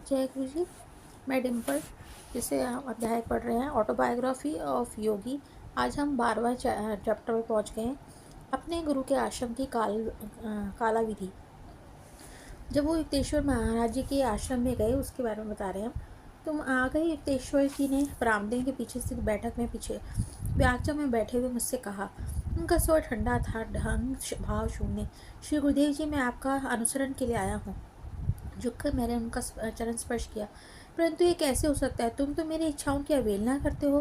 जय गुरु जी। मैं डिम्पल, जिसे हम अध्याय पढ़ रहे हैं ऑटोबायोग्राफी ऑफ योगी। आज हम 12वां चैप्टर में पहुंच गए हैं। अपने गुरु के आश्रम की काला विधि। जब वो युक्तेश्वर महाराज जी के आश्रम में गए उसके बारे में बता रहे हैं हम। तुम आ गए। युक्तेश्वर जी ने बरामदे के पीछे स्थित बैठक में पीछे व्याख्या में बैठे हुए मुझसे कहा। उनका स्वर ठंडा था, ढंग भाव शून्य। श्री गुरुदेव जी, मैं आपका अनुसरण के लिए आया हूँ। झुककर मैंने उनका चरण स्पर्श किया। परंतु ये कैसे हो सकता है? तुम तो मेरी इच्छाओं की अवहेलना करते हो।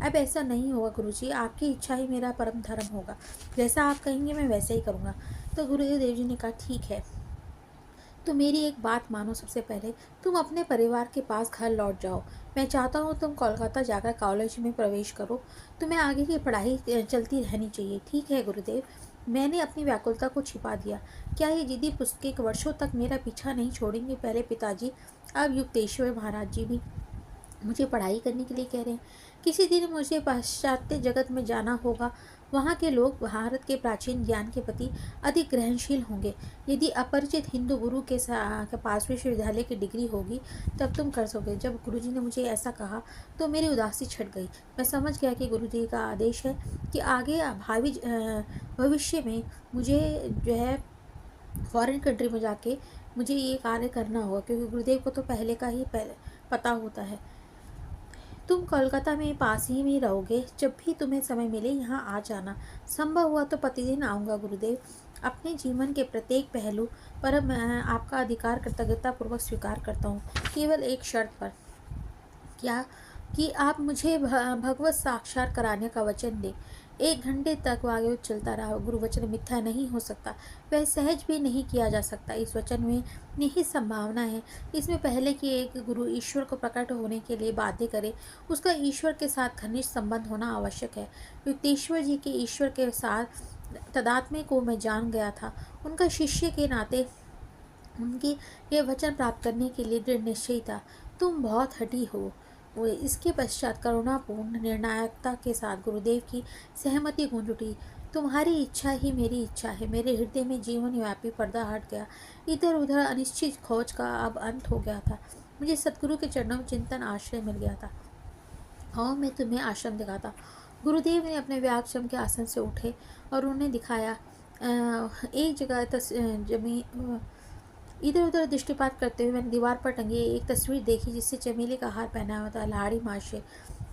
अब ऐसा नहीं होगा गुरुजी, आपकी इच्छा ही मेरा परम धर्म होगा। जैसा आप कहेंगे मैं वैसे ही करूँगा। तो गुरुदेव जी ने कहा, ठीक है, तो मेरी एक बात मानो। सबसे पहले तुम अपने परिवार के पास घर लौट जाओ। मैं चाहता हूँ तुम कोलकाता जाकर कॉलेज में प्रवेश करो। तुम्हें आगे की पढ़ाई चलती रहनी चाहिए। ठीक है गुरुदेव। मैंने अपनी व्याकुलता को छिपा दिया। क्या ये जिद्दी पुस्तकें वर्षों तक मेरा पीछा नहीं छोड़ेंगे? पहले पिताजी, अब युक्तेश्वर महाराज जी भी मुझे पढ़ाई करने के लिए कह रहे हैं। किसी दिन मुझे पाश्चात्य जगत में जाना होगा। वहाँ के लोग भारत के प्राचीन ज्ञान के प्रति अधिक ग्रहणशील होंगे। यदि अपरिचित हिंदू गुरु के पास विश्वविद्यालय की डिग्री होगी तब तुम कर सकोगे। जब गुरुजी ने मुझे ऐसा कहा तो मेरी उदासी छट गई। मैं समझ गया कि गुरुजी का आदेश है कि आगे भविष्य में मुझे जो है फॉरेन कंट्री में जाके मुझे ये कार्य करना होगा, क्योंकि गुरुदेव को तो पहले का ही पता होता है। तुम कोलकाता में पास ही में रहोगे। जब भी तुम्हें समय मिले यहाँ आ जाना। संभव हुआ तो प्रतिदिन आऊँगा गुरुदेव। अपने जीवन के प्रत्येक पहलू पर मैं आपका अधिकार कृतज्ञता पूर्वक स्वीकार करता हूँ, केवल एक शर्त पर। क्या? कि आप मुझे भगवत साक्षात कराने का वचन दें। 1 घंटे तक वायुयुद्ध चलता रहा। गुरु वचन मिथ्या नहीं हो सकता, वह सहज भी नहीं किया जा सकता। इस वचन में निहित संभावना है। इसमें पहले कि एक गुरु ईश्वर को प्रकट होने के लिए बाध्य करे, उसका ईश्वर के साथ घनिष्ठ संबंध होना आवश्यक है। युक्तेश्वर जी के ईश्वर के साथ तदात्म्य को मैं जान गया था। उनका शिष्य के नाते उनकी यह वचन प्राप्त करने के लिए दृढ़ निश्चय था। तुम बहुत हठी हो। वो इसके पश्चात करुणापूर्ण निर्णायकता के साथ गुरुदेव की सहमति गूंज उठी। तुम्हारी इच्छा ही मेरी इच्छा है। मेरे हृदय में जीवन व्यापी पर्दा हट गया। इधर उधर अनिश्चित खोज का अब अंत हो गया था। मुझे सतगुरु के चरणों में चिंतन आश्रय मिल गया था। हाँ, मैं तुम्हें आश्रम दिखाता। गुरुदेव ने अपने व्यायाम के आसन से उठे और उन्हें दिखाया। एक जगह जमीन इधर उधर दृष्टिपात करते हुए मैंने दीवार पर टंगी एक तस्वीर देखी जिससे चमेली का हार पहना हुआ था, लाड़ी माशे।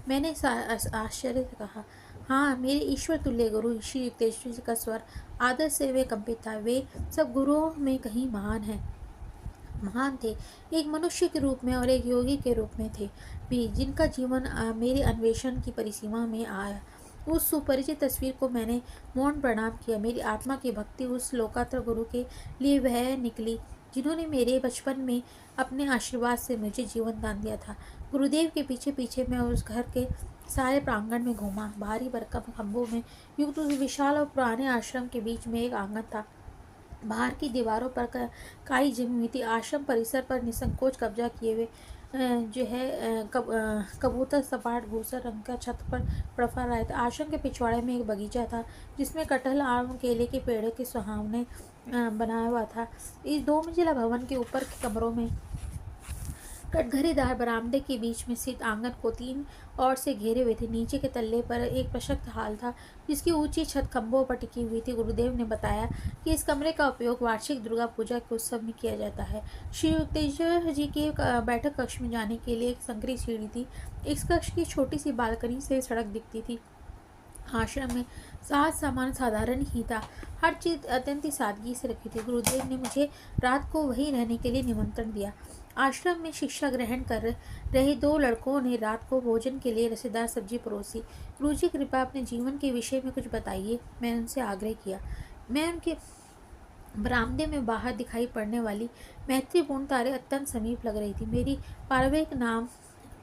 मैंने आश्चर्य से कहा, हाँ, मेरे ईश्वर तुल्य गुरु श्री युक्तेश्वर जी का स्वर आदर से वे कंपित था। वे सब गुरुओं में कहीं महान थे। एक मनुष्य के रूप में और एक योगी के रूप में थे भी, जिनका जीवन मेरे अन्वेषण की परिसीमा में आया। उस सुपरिचित तस्वीर को मैंने मौन प्रणाम किया। मेरी आत्मा की भक्ति उस लोकात्र गुरु के लिए वह निकली जिन्होंने मेरे बचपन में अपने आशीर्वाद से मुझे जीवन दान दिया था। गुरुदेव के पीछे पीछे मैं उस घर के सारे प्रांगण में घूमा। भारी भरकम खंभों में युक्त उस विशाल और पुराने आश्रम के बीच में एक आंगन था। बाहर की दीवारों पर काई जमी हुई थी। आश्रम परिसर पर निसंकोच कब्जा किए हुए जो है कबूतर सपाट भूसर रंग का छत पर फड़फड़ा रहे थे। आश्रम के पिछवाड़े में एक बगीचा था जिसमें कटहल, आम, केले के पेड़ के सुहावने बनाया हुआ था। इस 2 मंजिला भवन के ऊपर के कमरों में कटघरेदार बरामदे के बीच में स्थित आंगन को 3 ओर से घेरे हुए थे। नीचे के तल्ले पर एक प्रशस्त हाल था जिसकी ऊंची छत खंभों पर टिकी हुई थी। गुरुदेव ने बताया कि इस कमरे का उपयोग वार्षिक दुर्गा पूजा के उत्सव में किया जाता है। श्री युक्तेश्वर जी के बैठक कक्ष में जाने के लिए एक संकरी सीढ़ी थी। इस कक्ष की छोटी सी बालकनी से सड़क दिखती थी। आश्रम में साज सामान साधारण ही था। हर चीज अत्यंत ही सादगी से रखी थी। गुरुदेव ने मुझे रात को वहीं रहने के लिए निमंत्रण दिया। आश्रम में शिक्षा ग्रहण कर रहे 2 लड़कों ने रात को भोजन के लिए रसेदार सब्जी परोसी। गुरुजी कृपया अपने जीवन के विषय में कुछ बताइए, मैं उनसे आग्रह किया। मैं उनके बरामदे में बाहर दिखाई पड़ने वाली मैत्रीपूर्ण तारे अत्यंत समीप लग रही थी। मेरी पारिवारिक नाम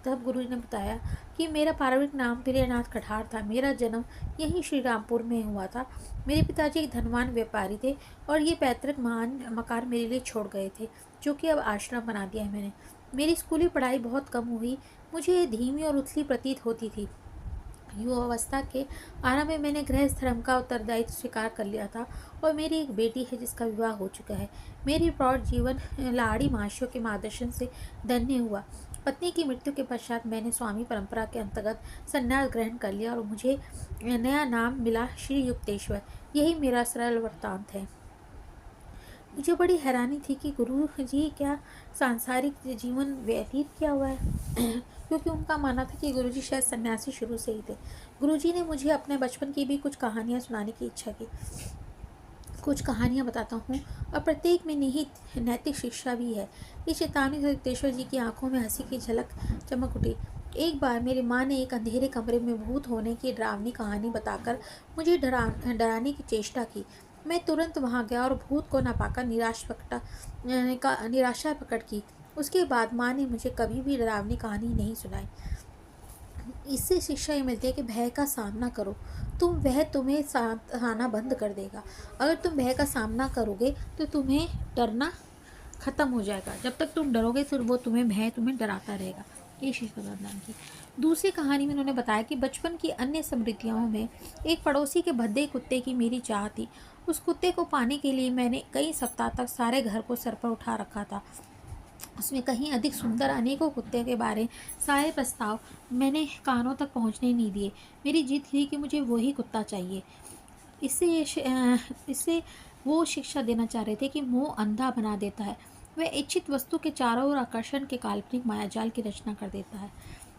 तब गुरु ने बताया कि मेरा पारिवारिक नाम प्रियनाथ कठार था। मेरा जन्म यहीं श्री रामपुर में हुआ था। मेरे पिताजी एक धनवान व्यापारी थे और ये पैतृक महान मकान मेरे लिए छोड़ गए थे, जो कि अब आश्रम बना दिया है मैंने। मेरी स्कूली पढ़ाई बहुत कम हुई, मुझे धीमी और उथली प्रतीत होती थी। युवावस्था के आरंभ में मैंने गृहस्थ धर्म का उत्तरदायित्व स्वीकार कर लिया था और मेरी एक बेटी है जिसका विवाह हो चुका है। मेरी प्रौढ़ जीवन लाड़ी महाशयों के मार्गदर्शन से धन्य हुआ। पत्नी की मृत्यु के पश्चात मैंने स्वामी परंपरा के अंतर्गत संन्यास ग्रहण कर लिया और मुझे नया नाम मिला श्री युक्तेश्वर। यही मेरा सरल वृत्तांत है। मुझे बड़ी हैरानी थी कि गुरु जी क्या सांसारिक जीवन व्यतीत किया हुआ है क्योंकि उनका मानना था कि गुरु जी शायद सन्यासी शुरू से ही थे। गुरु जी ने मुझे अपने बचपन की भी कुछ कहानियाँ सुनाने की इच्छा की। कुछ कहानियाँ बताता हूँ और प्रत्येक में निहित नैतिक शिक्षा भी है। इस चेतावनी से युक्तेश्वर जी की आंखों में हंसी की झलक चमक उठी। एक बार मेरी माँ ने एक अंधेरे कमरे में भूत होने की डरावनी कहानी बताकर मुझे डराने की चेष्टा की। मैं तुरंत वहां गया और भूत को न पाकर निराशा प्रकट की। उसके बाद माँ ने मुझे कभी भी डरावनी कहानी नहीं सुनाई। इससे शिक्षा ये मिलती है कि भय का सामना करो, वह तुम्हें सताना बंद कर देगा। अगर तुम भय का सामना करोगे तो तुम्हें डरना खत्म हो जाएगा। जब तक तुम डरोगे फिर वो भय तुम्हें डराता रहेगा। ये शिक्षा प्रदान की। दूसरी कहानी में उन्होंने बताया कि बचपन की अन्य स्मृतियों में एक पड़ोसी के भद्दे कुत्ते की मेरी चाह थी। उस कुत्ते को पाने के लिए मैंने कई सप्ताह तक सारे घर को सर पर उठा रखा था। उसमें कहीं अधिक सुंदर अनेकों कुत्ते के बारे सारे प्रस्ताव मैंने कानों तक पहुंचने नहीं दिए। मेरी जिद थी कि मुझे वही कुत्ता चाहिए। इससे वो शिक्षा देना चाह रहे थे कि मोह अंधा बना देता है। वह इच्छित वस्तु के चारों ओर आकर्षण के काल्पनिक मायाजाल की रचना कर देता है।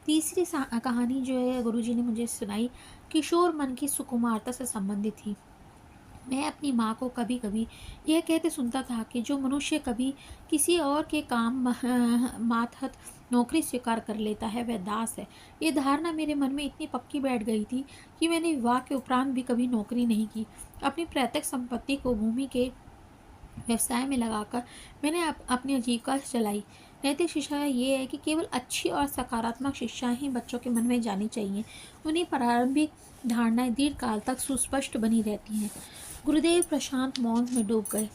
तीसरी कहानी जो है गुरुजी ने मुझे सुनाई, किशोर मन की सुकुमारता से संबंधित थी। मैं अपनी माँ को कभी कभी यह कहते सुनता था कि जो मनुष्य कभी किसी और के काम मातहत नौकरी स्वीकार कर लेता है वह दास है। ये धारणा मेरे मन में इतनी पक्की बैठ गई थी कि मैंने विवाह के उपरांत भी कभी नौकरी नहीं की। अपनी प्रत्येक संपत्ति को भूमि के व्यवसाय में लगाकर मैंने अपनी आजीविका चलाई। नैतिक शिक्षा ये है कि केवल अच्छी और सकारात्मक शिक्षाएं ही बच्चों के मन में जानी चाहिए। उन्हीं प्रारंभिक धारणाएं दीर्घकाल तक सुस्पष्ट बनी रहती हैं। गुरुदेव प्रशांत मौन में डूब गए।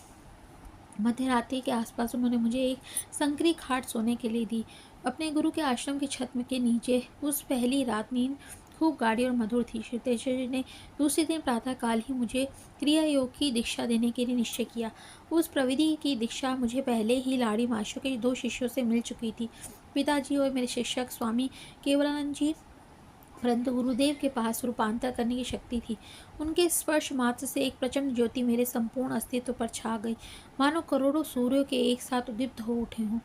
मध्य रात्रि के आसपास उन्होंने मुझे एक संकरी खाट सोने के लिए दी। अपने गुरु के आश्रम की छत के नीचे उस पहली रात नींद खूब गाढ़ी और मधुर थी। श्री तेजस्वी जी ने दूसरे दिन प्रातःकाल ही मुझे क्रिया योग की दीक्षा देने के लिए निश्चय किया। उस प्रविधि की दीक्षा मुझे पहले ही लाड़ी माशों के 2 शिष्यों से मिल चुकी थी, पिताजी और मेरे शिक्षक स्वामी केवलानंद जी। परंतु गुरुदेव के पास रूपांतर करने की शक्ति थी। उनके स्पर्श मात्र से एक प्रचंड ज्योति मेरे संपूर्ण अस्तित्व पर छा गई, मानो करोड़ों सूर्यों के एक साथ उद्दीप्त हो उठे हों।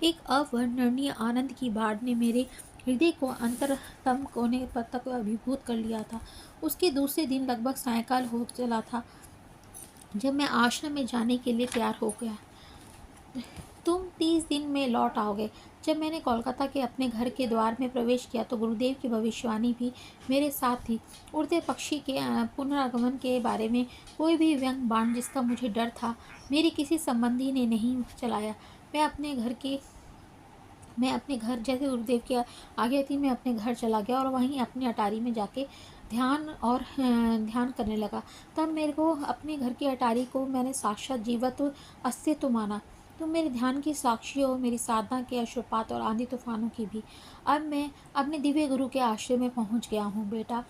एक अवर्णनीय आनंद की बाढ़ ने मेरे हृदय को अंतरतम कोने पर तक अभिभूत कर लिया था। उसके दूसरे दिन लगभग सायंकाल हो चला था जब मैं आश्रम में जाने के लिए तैयार हो गया। तुम 30 दिन में लौट आओगे। जब मैंने कोलकाता के अपने घर के द्वार में प्रवेश किया तो गुरुदेव की भविष्यवाणी भी मेरे साथ थी। उड़ते पक्षी के पुनरागमन के बारे में कोई भी व्यंग बाण जिसका मुझे डर था मेरे किसी संबंधी ने नहीं चलाया। मैं अपने घर जैसे गुरुदेव की आज्ञा थी, मैं अपने घर चला गया और वहीं अपनी अटारी में जाके ध्यान करने लगा। तब मेरे को अपने घर की अटारी को मैंने साक्षात जीवत्व अस्तित्व माना। तुम मेरे ध्यान की साक्षी हो, मेरी साधना के अश्रुपात और आंधी तूफानों की भी। अब मैं अपने दिव्य गुरु के आश्रय में पहुंच गया हूँ बेटा।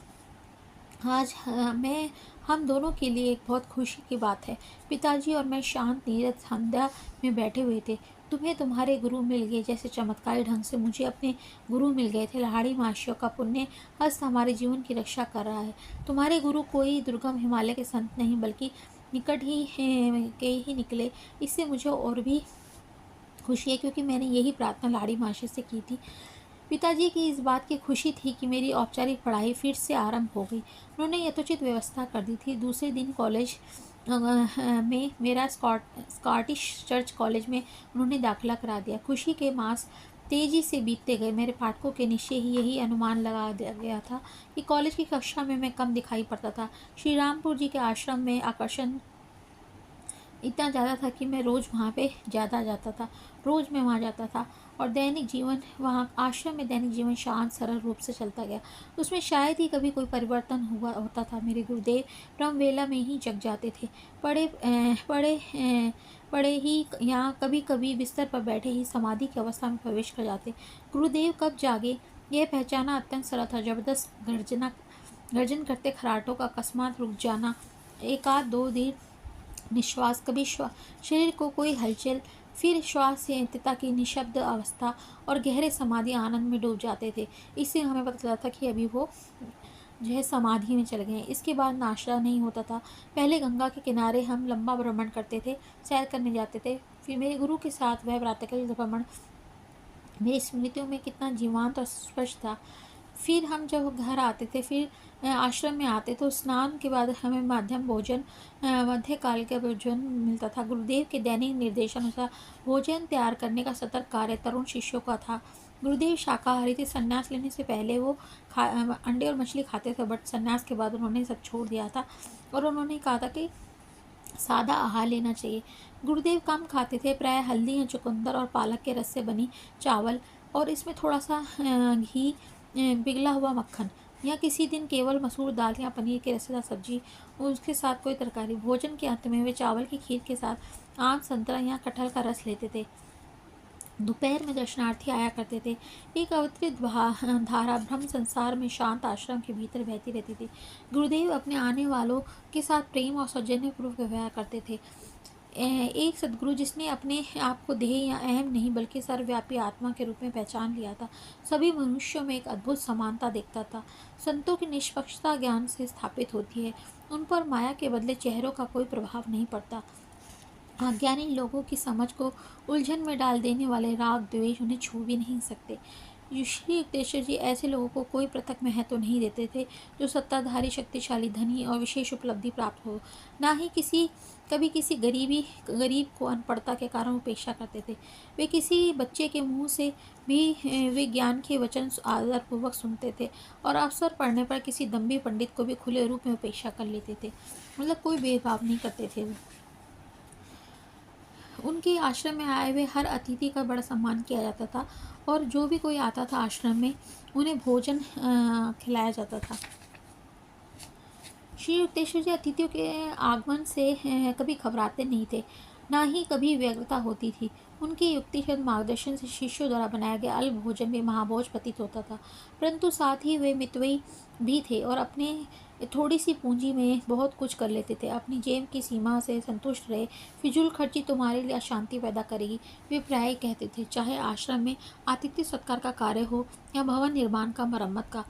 आज मैं हम दोनों के लिए एक बहुत खुशी की बात है। पिताजी और मैं शांत नीरज संध्या में बैठे हुए थे। तुम्हें तुम्हारे गुरु मिल गए, जैसे चमत्कारी ढंग से मुझे अपने गुरु मिल गए थे। लाड़ी माशियों का पुण्य हस्त हमारे जीवन की रक्षा कर रहा है। तुम्हारे गुरु कोई दुर्गम हिमालय के संत नहीं बल्कि निकट ही के ही निकले। इससे मुझे और भी खुशी है क्योंकि मैंने यही प्रार्थना लाड़ी माशी से की थी। पिताजी की इस बात की खुशी थी कि मेरी औपचारिक पढ़ाई फिर से आरंभ हो गई। उन्होंने यथोचित व्यवस्था कर दी थी। दूसरे दिन कॉलेज में मेरा स्कॉटिश चर्च कॉलेज में उन्होंने दाखिला करा दिया। खुशी के मास तेजी से बीतते गए। मेरे पाठकों के निश्चय ही यही अनुमान लगा दिया गया था कि कॉलेज की कक्षा में मैं कम दिखाई पड़ता था। श्री रामपुर जी के आश्रम में आकर्षण इतना ज़्यादा था कि मैं रोज़ वहाँ पे ज़्यादा जाता था। रोज़ मैं वहाँ जाता था और दैनिक जीवन वहाँ आश्रम में दैनिक जीवन शांत सरल रूप से चलता गया। उसमें शायद ही कभी कोई परिवर्तन होता था। मेरे गुरुदेव ब्रह्मवेला में ही जग जाते थे। पड़े ही यहाँ कभी कभी बिस्तर पर बैठे ही समाधि की अवस्था में प्रवेश कर जाते। गुरुदेव कब जागे यह पहचाना अत्यंत सरल था। जबरदस्त गर्जना गर्जन करते खराटों का अकस्मात रुक जाना, एकाध दो देर निश्वास, कभी शरीर को कोई हलचल, फिर श्वास से अंतता की निशब्द अवस्था और गहरे समाधि आनंद में डूब जाते थे। इससे हमें पता चला था कि अभी वो जो है समाधि में चले गए हैं। इसके बाद नाश्ता नहीं होता था। पहले गंगा के किनारे हम लंबा भ्रमण करते थे, सैर करने जाते थे। फिर मेरे गुरु के साथ वह प्रातःकाल भ्रमण मेरी स्मृतियों में कितना जीवंत और स्पष्ट था। फिर हम जब घर आते थे, फिर आश्रम में आते तो स्नान के बाद हमें मध्यकाल का भोजन मिलता था। गुरुदेव के दैनिक निर्देशानुसार भोजन तैयार करने का सतर्क कार्य तरुण शिष्यों का था। गुरुदेव शाकाहारी थे। संन्यास लेने से पहले वो अंडे और मछली खाते थे, बट संन्यास के बाद उन्होंने सब छोड़ दिया था और उन्होंने कहा था कि सादा आहार लेना चाहिए। गुरुदेव कम खाते थे, प्रायः हल्दी या चुकंदर और पालक के रस से बनी चावल और इसमें थोड़ा सा घी, पिघला हुआ मक्खन, या किसी दिन केवल मसूर दाल या पनीर की रसेदार सब्जी और उसके साथ कोई तरकारी। भोजन के अंत में वे चावल की खीर के साथ आम, संतरा या कटहल का रस लेते थे। दोपहर में दर्शनार्थी आया करते थे। एक अवितरित धारा ब्रह्म संसार में शांत आश्रम के भीतर बहती रहती थी। गुरुदेव अपने आने वालों के साथ प्रेम और सौजन्यपूर्वक व्यवहार करते थे। एक सदगुरु जिसने अपने आप को देह या अहम नहीं बल्कि सर्वव्यापी आत्मा के रूप में पहचान लिया था, सभी मनुष्यों में एक अद्भुत समानता देखता था। संतों की निष्पक्षता ज्ञान से स्थापित होती है। उन पर माया के बदले चेहरों का कोई प्रभाव नहीं पड़ता। अज्ञानी लोगों की समझ को उलझन में डाल देने वाले राग द्वेष उन्हें छू भी नहीं सकते। श्री युक्तेश्वर जी ऐसे लोगों को कोई पृथक महत्व नहीं देते थे जो सत्ताधारी, शक्तिशाली, धनी और विशेष उपलब्धि प्राप्त हो। ना ही कभी किसी गरीब को अनपढ़ता के कारण उपेक्षा करते थे। वे किसी बच्चे के मुंह से भी वे ज्ञान के वचन आदरपूर्वक सुनते थे और अवसर पड़ने पर किसी दम्भी पंडित को भी खुले रूप में उपेक्षा कर लेते थे। मतलब कोई भेदभाव नहीं करते थे वो। उनके आश्रम में आए हुए हर अतिथि का बड़ा सम्मान किया जाता था और जो भी कोई आता था आश्रम में उन्हें भोजन खिलाया जाता था। श्री युक्तेश्वर जी अतिथियों के आगमन से कभी घबराते नहीं थे, ना ही कभी व्यग्रता होती थी। उनकी युक्तिशुद्ध मार्गदर्शन से शिष्यों द्वारा बनाया गया अल्प भोजन भी महाभोज प्रतीत होता था, परंतु साथ ही वे मितव्ययी भी थे और अपने थोड़ी सी पूंजी में बहुत कुछ कर लेते थे। अपनी जेब की सीमा से संतुष्ट रहे। फिजूल खर्ची तुम्हारे लिए अशांति पैदा करेगी, वे प्राय कहते थे। चाहे आश्रम में आतिथ्य सत्कार का कार्य हो या भवन निर्माण का, मरम्मत का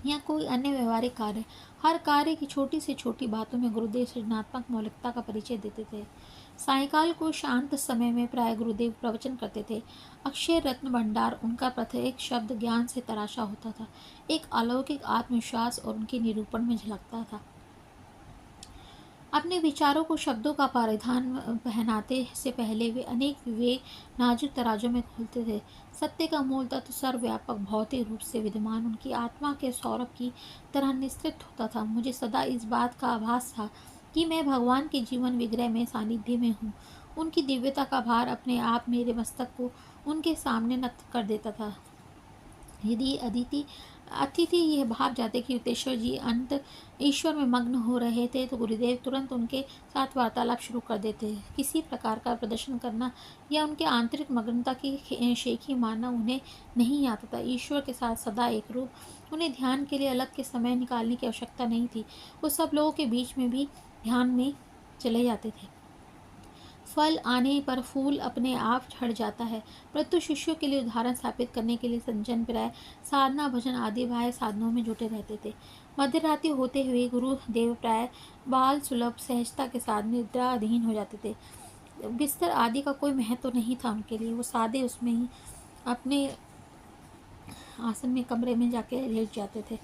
या कोई अन्य व्यवहारिक कार्य, हर कार्य की छोटी से छोटी बातों में गुरुदेव सृजनात्मक मौलिकता का परिचय देते थे। सायंकाल को शांत समय में प्राय गुरुदेव प्रवचन करते थे। अक्षय रत्न भंडार उनका प्रत्येक शब्द ज्ञान से तराशा होता था। एक अलौकिक आत्मविश्वास और उनके निरूपण में झलकता था। अपने विचारों को शब्दों का परिधान पहनाते से पहले वे अनेक विवेक नाजुक तराजों में खोलते थे। सत्य का मूल तत्व सर्वव्यापक भौतिक रूप से विद्यमान उनकी आत्मा के सौरभ की तरह निस्तृत होता था। मुझे सदा इस बात का आभास था कि मैं भगवान के जीवन विग्रह में सानिध्य में हूँ। उनकी दिव्यता का भार अपने आप मेरे मस्तक को उनके सामने नत कर देता था। यदि अतिथि यह भाव जाते कि युक्तेश्वर जी अंत ईश्वर में मग्न हो रहे थे तो गुरुदेव तुरंत उनके साथ वार्तालाप शुरू कर देते। किसी प्रकार का प्रदर्शन करना या उनके आंतरिक मग्नता की शेखी मारना उन्हें नहीं आता था। ईश्वर के साथ सदा एक रूप, उन्हें ध्यान के लिए अलग के समय निकालने की आवश्यकता नहीं थी। वो सब लोगों के बीच में भी ध्यान में चले जाते थे। फल आने पर फूल अपने आप झड़ जाता है, परंतु शिष्यों के लिए उदाहरण स्थापित करने के लिए संजन प्राय साधना, भजन आदि बाह्य साधनों में जुटे रहते थे। मध्य रात्रि होते हुए गुरुदेव प्राय बाल सुलभ सहजता के साथ निद्राधीन हो जाते थे। बिस्तर आदि का कोई महत्व नहीं था उनके लिए। वो सादे उसमें ही अपने आसन में कमरे में जाके लेट जाते थे।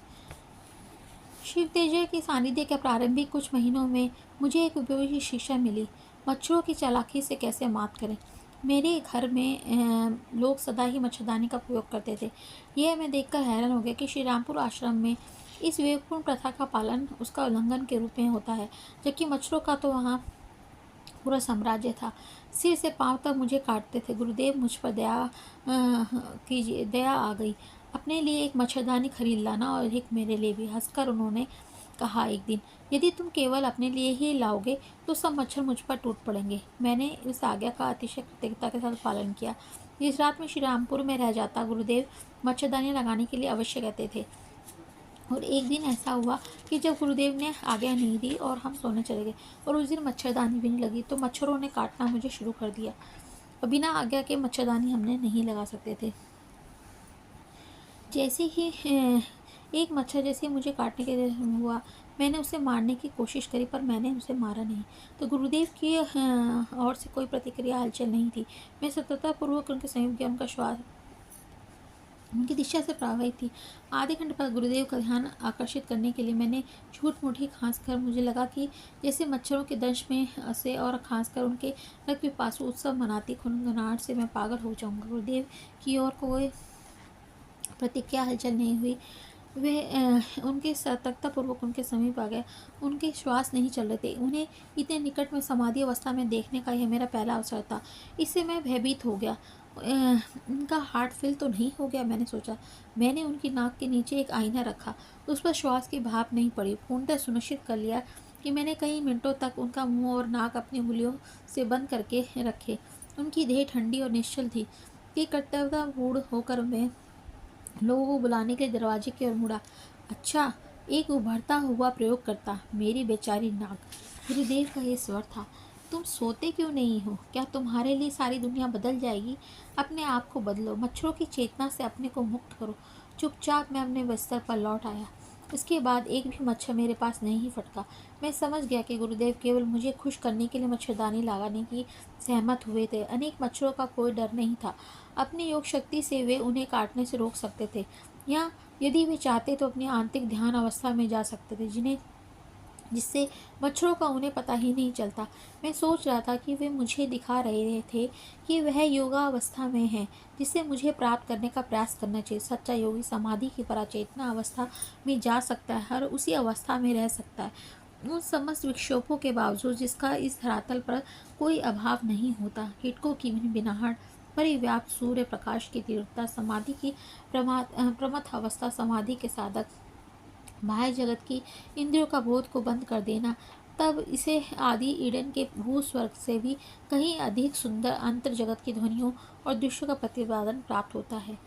शिव तेजय के सानिध्य के प्रारंभिक कुछ महीनों में मुझे एक उपयोगी शिक्षा मिली। मच्छरों की चालाकी से कैसे मात करें। मेरे घर में लोग सदा ही मच्छरदानी का प्रयोग करते थे। यह मैं देखकर हैरान हो गया कि श्री रामपुर आश्रम में इस विवेकपूर्ण प्रथा का पालन उसका उल्लंघन के रूप में होता है, जबकि मच्छरों का तो वहाँ पूरा साम्राज्य था। सिर से पांव तक मुझे काटते थे। गुरुदेव मुझ पर दया आ गई। अपने लिए एक मच्छरदानी खरीद लाना और एक मेरे लिए भी। हंसकर उन्होंने कहा, एक दिन यदि तुम केवल अपने लिए ही लाओगे तो सब मच्छर मुझ पर टूट पड़ेंगे। मैंने इस आज्ञा का अतिशय कृतज्ञता के साथ पालन किया। जिस रात में श्री रामपुर में रह जाता, गुरुदेव मच्छरदानी लगाने के लिए अवश्य कहते थे। और एक दिन ऐसा हुआ कि जब गुरुदेव ने आज्ञा नहीं दी और हम सोने चले गए, और उस दिन मच्छरदानी भी नहीं लगी, तो मच्छरों ने काटना मुझे शुरू कर दिया। बिना आज्ञा के मच्छरदानी हमने नहीं लगा सकते थे। जैसे ही एक मच्छर जैसे मुझे काटने के लिए हुआ, मैंने उसे मारने की कोशिश करी, पर मैंने उसे मारा नहीं। तो गुरुदेव की ओर से कोई प्रतिक्रिया, हलचल नहीं थी। मैं सतर्कतापूर्वक उनके समीप गया। उनका श्वास उनकी दिशा से प्रवाहित थी। आधे घंटे बाद गुरुदेव का ध्यान आकर्षित करने के लिए मैंने झूठ मूठी खांसकर, मुझे लगा कि जैसे मच्छरों के दंश में से और खांसकर उनके रक्त पिपासु उत्सव मनाती खुनगुनाहट से मैं पागल हो जाऊंगा। गुरुदेव की ओर कोई प्रतिक्रिया, हलचल नहीं हुई। वे उनके सतर्कतापूर्वक उनके समीप आ गए। उनके श्वास नहीं चल रहे थे। उन्हें इतने निकट में समाधि अवस्था में देखने का यह मेरा पहला अवसर था। इससे मैं भयभीत हो गया। इनका हार्ट फेल तो नहीं हो गया, मैंने सोचा। मैंने उनकी नाक के नीचे एक आईना रखा। उस पर श्वास की भाप नहीं पड़ी। पूर्णतः सुनिश्चित कर लिया कि मैंने कई मिनटों तक उनका मुंह और नाक अपनी उंगलियों से बंद करके रखे। उनकी देह ठंडी और निश्चल थी कि कर्तव्यतापूर्ण होकर मैं लोगों को बुलाने के लिए दरवाजे की ओर मुड़ा। अच्छा, एक उभरता हुआ प्रयोग करता, मेरी बेचारी नाक। गुरुदेव का ये स्वर था। तुम सोते क्यों नहीं हो? क्या तुम्हारे लिए सारी दुनिया बदल जाएगी? अपने आप को बदलो, मच्छरों की चेतना से अपने को मुक्त करो। चुपचाप मैं अपने बिस्तर पर लौट आया। इसके बाद एक भी मच्छर मेरे पास नहीं फटका। मैं समझ गया कि गुरुदेव केवल मुझे खुश करने के लिए मच्छरदानी लगाने की सहमत हुए थे। अनेक मच्छरों का कोई डर नहीं था। अपनी योग शक्ति से वे उन्हें काटने से रोक सकते थे, या यदि वे चाहते तो अपनी आंतरिक ध्यान अवस्था में जा सकते थे, जिससे मच्छरों का उन्हें पता ही नहीं चलता। मैं सोच रहा था कि वे मुझे दिखा रहे थे कि वह योगा अवस्था में है, जिसे मुझे प्राप्त करने का प्रयास करना चाहिए। सच्चा योगी समाधि की पराचेतना अवस्था में जा सकता है और उसी अवस्था में रह सकता है, उन समस्त विक्षोभों के बावजूद जिसका इस धरातल पर कोई अभाव नहीं होता। कीटकों की बिनाहट, परिव्याप्त सूर्य प्रकाश की तीव्रता, समाधि की प्रमथ अवस्था, समाधि के साधक बाह्य जगत की इंद्रियों का बोध को बंद कर देना, तब इसे आदि ईडन के भूस्वर्ग से भी कहीं अधिक सुंदर अंतर जगत की ध्वनियों और दृश्यों का प्रतिपादन प्राप्त होता है।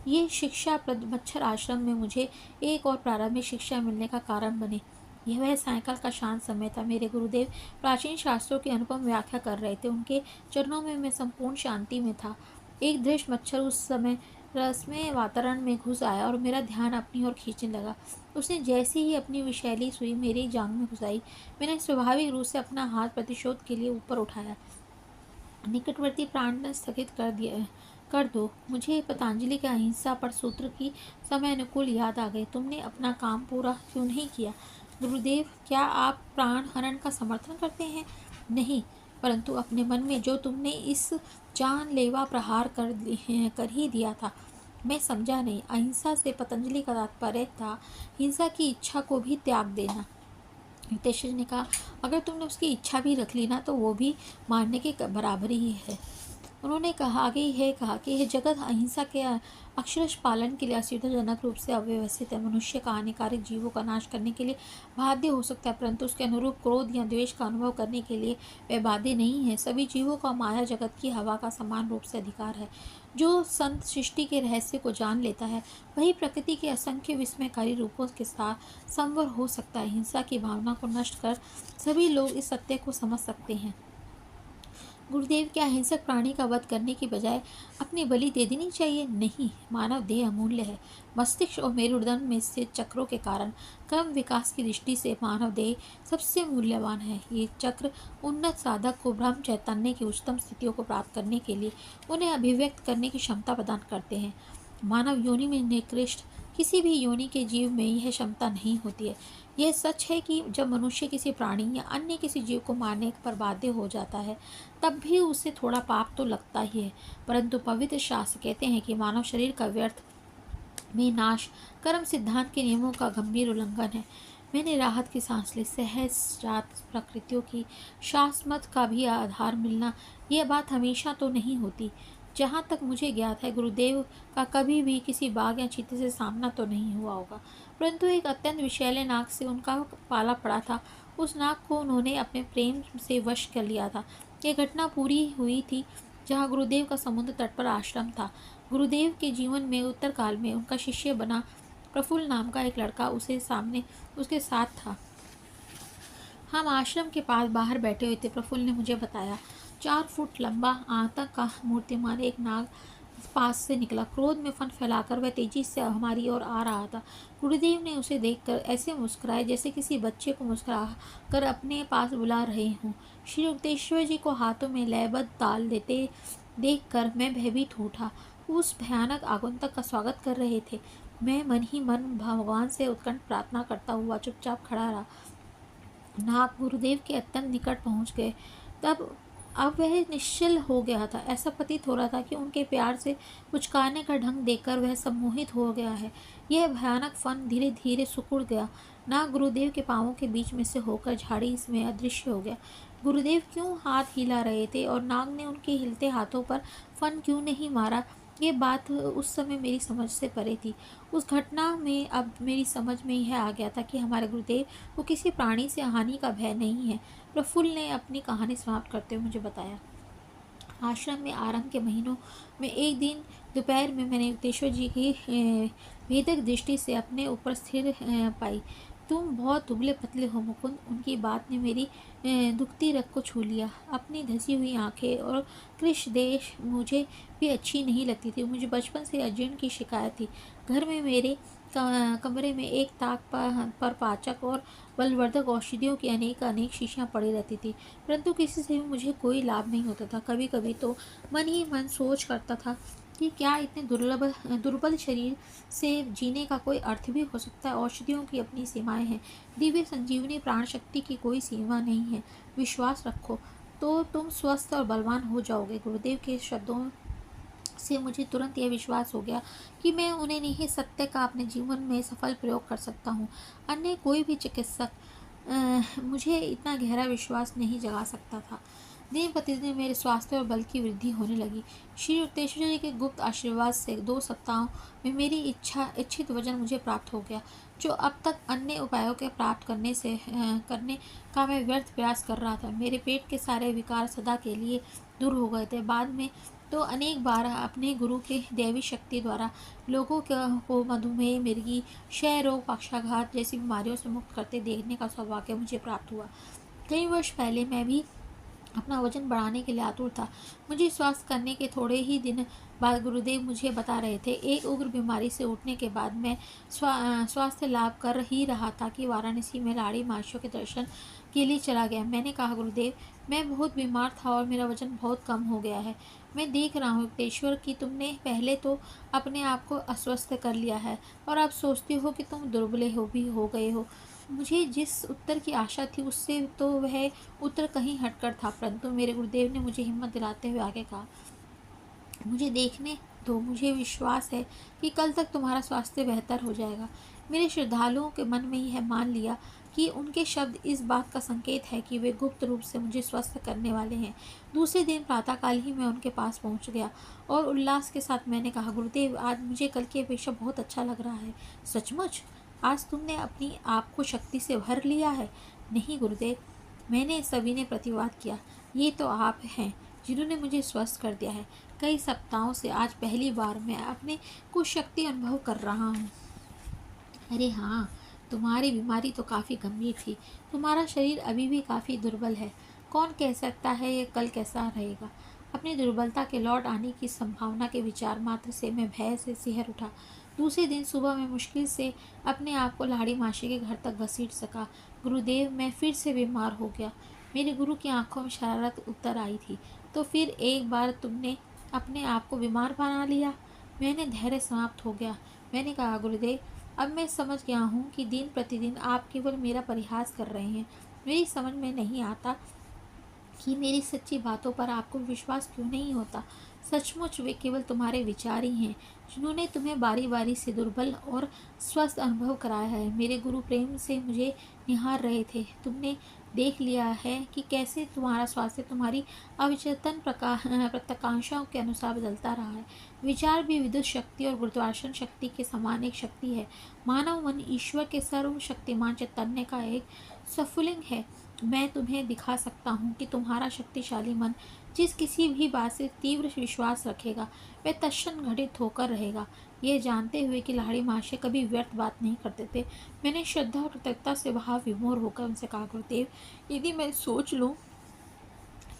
ये शिक्षा मच्छर आश्रम में मुझे एक और प्रारंभिक शिक्षा मिलने का कारण बने। यह वह सायंकाल का शांत समय था। मेरे गुरुदेव प्राचीन शास्त्रों की अनुपम व्याख्या कर रहे थे। उनके चरणों में मैं संपूर्ण शांति में था। एक दृश्य मच्छर उस समय रसमय वातावरण में घुस आया और मेरा ध्यान अपनी ओर खींचने लगा। उसने जैसे ही अपनी विषैली सुई मेरी जांघ में घुसाई, मैंने स्वाभाविक रूप से अपना हाथ प्रतिशोध के लिए ऊपर उठाया। निकटवर्ती प्राण स्थगित कर दो। मुझे पतंजलि के अहिंसा पर सूत्र की समय अनुकूल याद आ गई। तुमने अपना काम पूरा क्यों नहीं किया? गुरुदेव, क्या आप प्राण हरण का समर्थन करते हैं? नहीं, परंतु अपने मन में जो तुमने इस जानलेवा प्रहार कर ही दिया था, मैं समझा नहीं। अहिंसा से पतंजलि का तात्पर्य था हिंसा की इच्छा को भी त्याग देना। हितेश ने कहा, अगर तुमने उसकी इच्छा भी रख ली ना, तो वो भी मारने के बराबर ही है। उन्होंने आगे यह कहा कि यह जगत अहिंसा के अक्षरश पालन के लिए असुविधाजनक रूप से अव्यवस्थित है। मनुष्य का हानिकारक जीवों का नाश करने के लिए बाध्य हो सकता है, परंतु उसके अनुरूप क्रोध या द्वेष का अनुभव करने के लिए वह बाध्य नहीं है। सभी जीवों का माया जगत की हवा का समान रूप से अधिकार है। जो संत सृष्टि के रहस्य को जान लेता है, वही प्रकृति के असंख्य विस्मयकारी रूपों के साथ संवर हो सकता है। हिंसा की भावना को नष्ट कर सभी लोग इस सत्य को समझ सकते हैं। गुरुदेव, क्या हिंसक प्राणी का वध करने की बजाय अपनी बलि दे देनी चाहिए? नहीं, मानव देह अमूल्य है। मस्तिष्क और मेरुदंड में स्थित चक्रों के कारण क्रम विकास की दृष्टि से मानव देह सबसे मूल्यवान है। ये चक्र उन्नत साधक को ब्रह्म चैतन्य की उच्चतम स्थितियों को प्राप्त करने के लिए उन्हें अभिव्यक्त करने की क्षमता प्रदान करते हैं। मानव योनि में निकृष्ट किसी भी योनि के जीव में यह क्षमता नहीं होती है। यह सच है कि जब मनुष्य किसी प्राणी या अन्य किसी जीव को मारने पर बाध्य हो जाता है, तब भी उसे थोड़ा पाप तो लगता ही है, परंतु पवित्र शास्त्र कहते हैं कि मानव शरीर का व्यर्थ में नाश कर्म सिद्धांत के नियमों का गंभीर उल्लंघन है। मैंने राहत की सांस ली। सहज प्रकृतियों की शाश्वत का भी आधार मिलना, यह बात हमेशा तो नहीं होती। जहाँ तक मुझे ज्ञात है, गुरुदेव का कभी भी किसी बाघ या चीते से सामना तो नहीं हुआ होगा, परंतु एक अत्यंत विषैले नाग से उनका पाला पड़ा था। उस नाग को उन्होंने अपने प्रेम से वश कर लिया था। यह घटना पूरी हुई थी जहाँ गुरुदेव का समुद्र तट पर आश्रम था। गुरुदेव के जीवन में उत्तरकाल में उनका शिष्य बना प्रफुल्ल नाम का एक लड़का उसके साथ था। हम आश्रम के पास बाहर बैठे हुए थे। प्रफुल्ल ने मुझे बताया, 4 फुट लंबा आतंक का मूर्तिमान एक नाग पास से निकला। क्रोध में फन फैलाकर वह तेजी से हमारी ओर आ रहा था। गुरुदेव ने उसे देखकर ऐसे मुस्कुराए जैसे किसी बच्चे को मुस्कुरा कर अपने पास बुला रहे हों। श्री युक्तेश्वर जी को हाथों में लयबद्ध ताल देते देखकर मैं भयभीत हो उठा। उस भयानक आगंतुक का स्वागत कर रहे थे। मैं मन ही मन भगवान से उत्कंठ प्रार्थना करता हुआ चुपचाप खड़ा रहा। नाग गुरुदेव के अत्यंत निकट पहुंच गए। तब अब वह निश्चल हो गया था। ऐसा प्रतीत हो रहा था कि उनके प्यार से पुचकारने का ढंग देखकर वह सम्मोहित हो गया है। यह भयानक फन धीरे धीरे सिकुड़ गया। नाग गुरुदेव के पांवों के बीच में से होकर झाड़ी में अदृश्य हो गया। गुरुदेव क्यों हाथ हिला रहे थे और नाग ने उनके हिलते हाथों पर फन क्यों नहीं मारा, ये बात उस समय मेरी समझ से परे थी। उस घटना में अब मेरी समझ में यह आ गया था कि हमारे गुरुदेव को किसी प्राणी से हानि का भय नहीं है। प्रफुल्ल ने अपनी कहानी समाप्त करते हुए मुझे बताया, आश्रम में आरंभ के महीनों में एक दिन दोपहर में मैंने युक्तेश्वर जी की भेदक दृष्टि से अपने ऊपर स्थिर पाई। तुम बहुत दुबले पतले हो मुकुंद। उनकी बात ने मेरी दुखती रग को छू लिया। अपनी धसी हुई आंखें और कृश देश मुझे भी अच्छी नहीं लगती थी। मुझे बचपन से अजीर्ण की शिकायत थी। घर में मेरे कमरे में एक ताक पर पाचक और बलवर्धक औषधियों की अनेक शीशियाँ पड़ी रहती थी, परंतु किसी से भी मुझे कोई लाभ नहीं होता था। कभी कभी तो मन ही मन सोच करता था कि क्या इतने दुर्बल शरीर से जीने का कोई अर्थ भी हो सकता है। औषधियों की अपनी सीमाएं हैं, दिव्य संजीवनी प्राण शक्ति की कोई सीमा नहीं है। विश्वास रखो तो तुम स्वस्थ और बलवान हो जाओगे। गुरुदेव के शब्दों से मुझे तुरंत यह विश्वास हो गया कि मैं उन्हें निहित सत्य का अपने जीवन में सफल प्रयोग कर सकता हूँ। अन्य कोई भी चिकित्सक मुझे इतना गहरा विश्वास नहीं जगा सकता था। दिन प्रतिदिन मेरे स्वास्थ्य और बल की वृद्धि होने लगी। श्री युक्तेश्वर जी के गुप्त आशीर्वाद से 2 सप्ताहों में मेरी इच्छित वजन मुझे प्राप्त हो गया, जो अब तक अन्य उपायों के प्राप्त करने का मैं व्यर्थ प्रयास कर रहा था। मेरे पेट के सारे विकार सदा के लिए दूर हो गए थे। बाद में तो अनेक बार अपने गुरु के दैवी शक्ति द्वारा लोगों को मधुमेह, मिर्गी, क्षय रोग, पक्षाघात जैसी बीमारियों से मुक्त करते देखने का सौभाग्य मुझे प्राप्त हुआ। कई वर्ष पहले मैं भी अपना वजन बढ़ाने के लिए आतुर था। मुझे स्वास्थ्य करने के थोड़े ही दिन बाद गुरुदेव मुझे बता रहे थे, एक उग्र बीमारी से उठने के बाद मैं स्वास्थ्य लाभ कर ही रहा था कि वाराणसी में लाड़ी माशियों के दर्शन के लिए चला गया। मैंने कहा, गुरुदेव मैं बहुत बीमार था और मेरा वजन बहुत कम हो गया है। मैं देख रहा हूँ युक्तेश्वर कि तुमने पहले तो अपने आप को अस्वस्थ कर लिया है और अब सोचते हो कि तुम दुर्बले हो गए हो। मुझे जिस उत्तर की आशा थी उससे तो वह उत्तर कहीं हटकर था, परंतु मेरे गुरुदेव ने मुझे हिम्मत दिलाते हुए आगे कहा, मुझे देखने दो, मुझे विश्वास है कि कल तक तुम्हारा स्वास्थ्य बेहतर हो जाएगा। मेरे श्रद्धालुओं के मन में यह मान लिया कि उनके शब्द इस बात का संकेत है कि वे गुप्त रूप से मुझे स्वस्थ करने वाले हैं। दूसरे दिन प्रातःकाल ही मैं उनके पास पहुंच गया और उल्लास के साथ मैंने कहा, गुरुदेव आज मुझे कल की अपेक्षा बहुत अच्छा लग रहा है। सचमुच? आज तुमने अपनी आप को शक्ति से भर लिया है? नहीं गुरुदेव, मैंने सभी ने प्रतिवाद किया, ये तो आप हैं जिन्होंने मुझे स्वस्थ कर दिया है। कई सप्ताहों से आज पहली बार मैं अपने कुछ शक्ति अनुभव कर रहा हूँ। अरे हाँ, तुम्हारी बीमारी तो काफ़ी गंभीर थी। तुम्हारा शरीर अभी भी काफ़ी दुर्बल है। कौन कह सकता है ये कल कैसा रहेगा। अपनी दुर्बलता के लौट आने की संभावना के विचार मात्र से मैं भय से सिहर उठा। दूसरे दिन सुबह मैं मुश्किल से अपने आप को लाड़ी मासी के घर तक घसीट सका। गुरुदेव, मैं फिर से बीमार हो गया। मेरे गुरु की आंखों में शरारत उतर आई थी। तो फिर एक बार तुमने अपने आप को बीमार बना लिया। मैंने धैर्य समाप्त हो गया। मैंने कहा, गुरुदेव अब मैं समझ गया हूँ कि दिन प्रतिदिन आप केवल मेरा परिहास कर रहे हैं। मेरी समझ में नहीं आता कि मेरी सच्ची बातों पर आपको विश्वास क्यों नहीं होता। सचमुच वे केवल तुम्हारे विचार ही हैं जिन्होंने तुम्हें बारी बारी से दुर्बल और स्वस्थ अनुभव कराया है। मेरे गुरु प्रेम से मुझे निहार रहे थे। तुमने देख लिया है कि कैसे तुम्हारा स्वास्थ्य तुम्हारी अविचेतन प्रत्याकांक्षाओं के अनुसार बदलता रहा है। विचार भी विद्युत शक्ति और गुरुत्वाकर्षण शक्ति के समान एक शक्ति है। मानव मन ईश्वर के सर्वशक्तिमान चैतन्य का एक स्फुलिंग है। मैं तुम्हें दिखा सकता हूँ कि तुम्हारा शक्तिशाली मन जिस किसी भी बात से तीव्र विश्वास रखेगा वह तत्क्षण घटित होकर रहेगा। ये जानते हुए कि लाहिड़ी महाशय कभी व्यर्थ बात नहीं करते थे, मैंने श्रद्धा और कृतज्ञता से भाव विभोर होकर उनसे कहा, गुरुदेव, यदि मैं सोच लूँ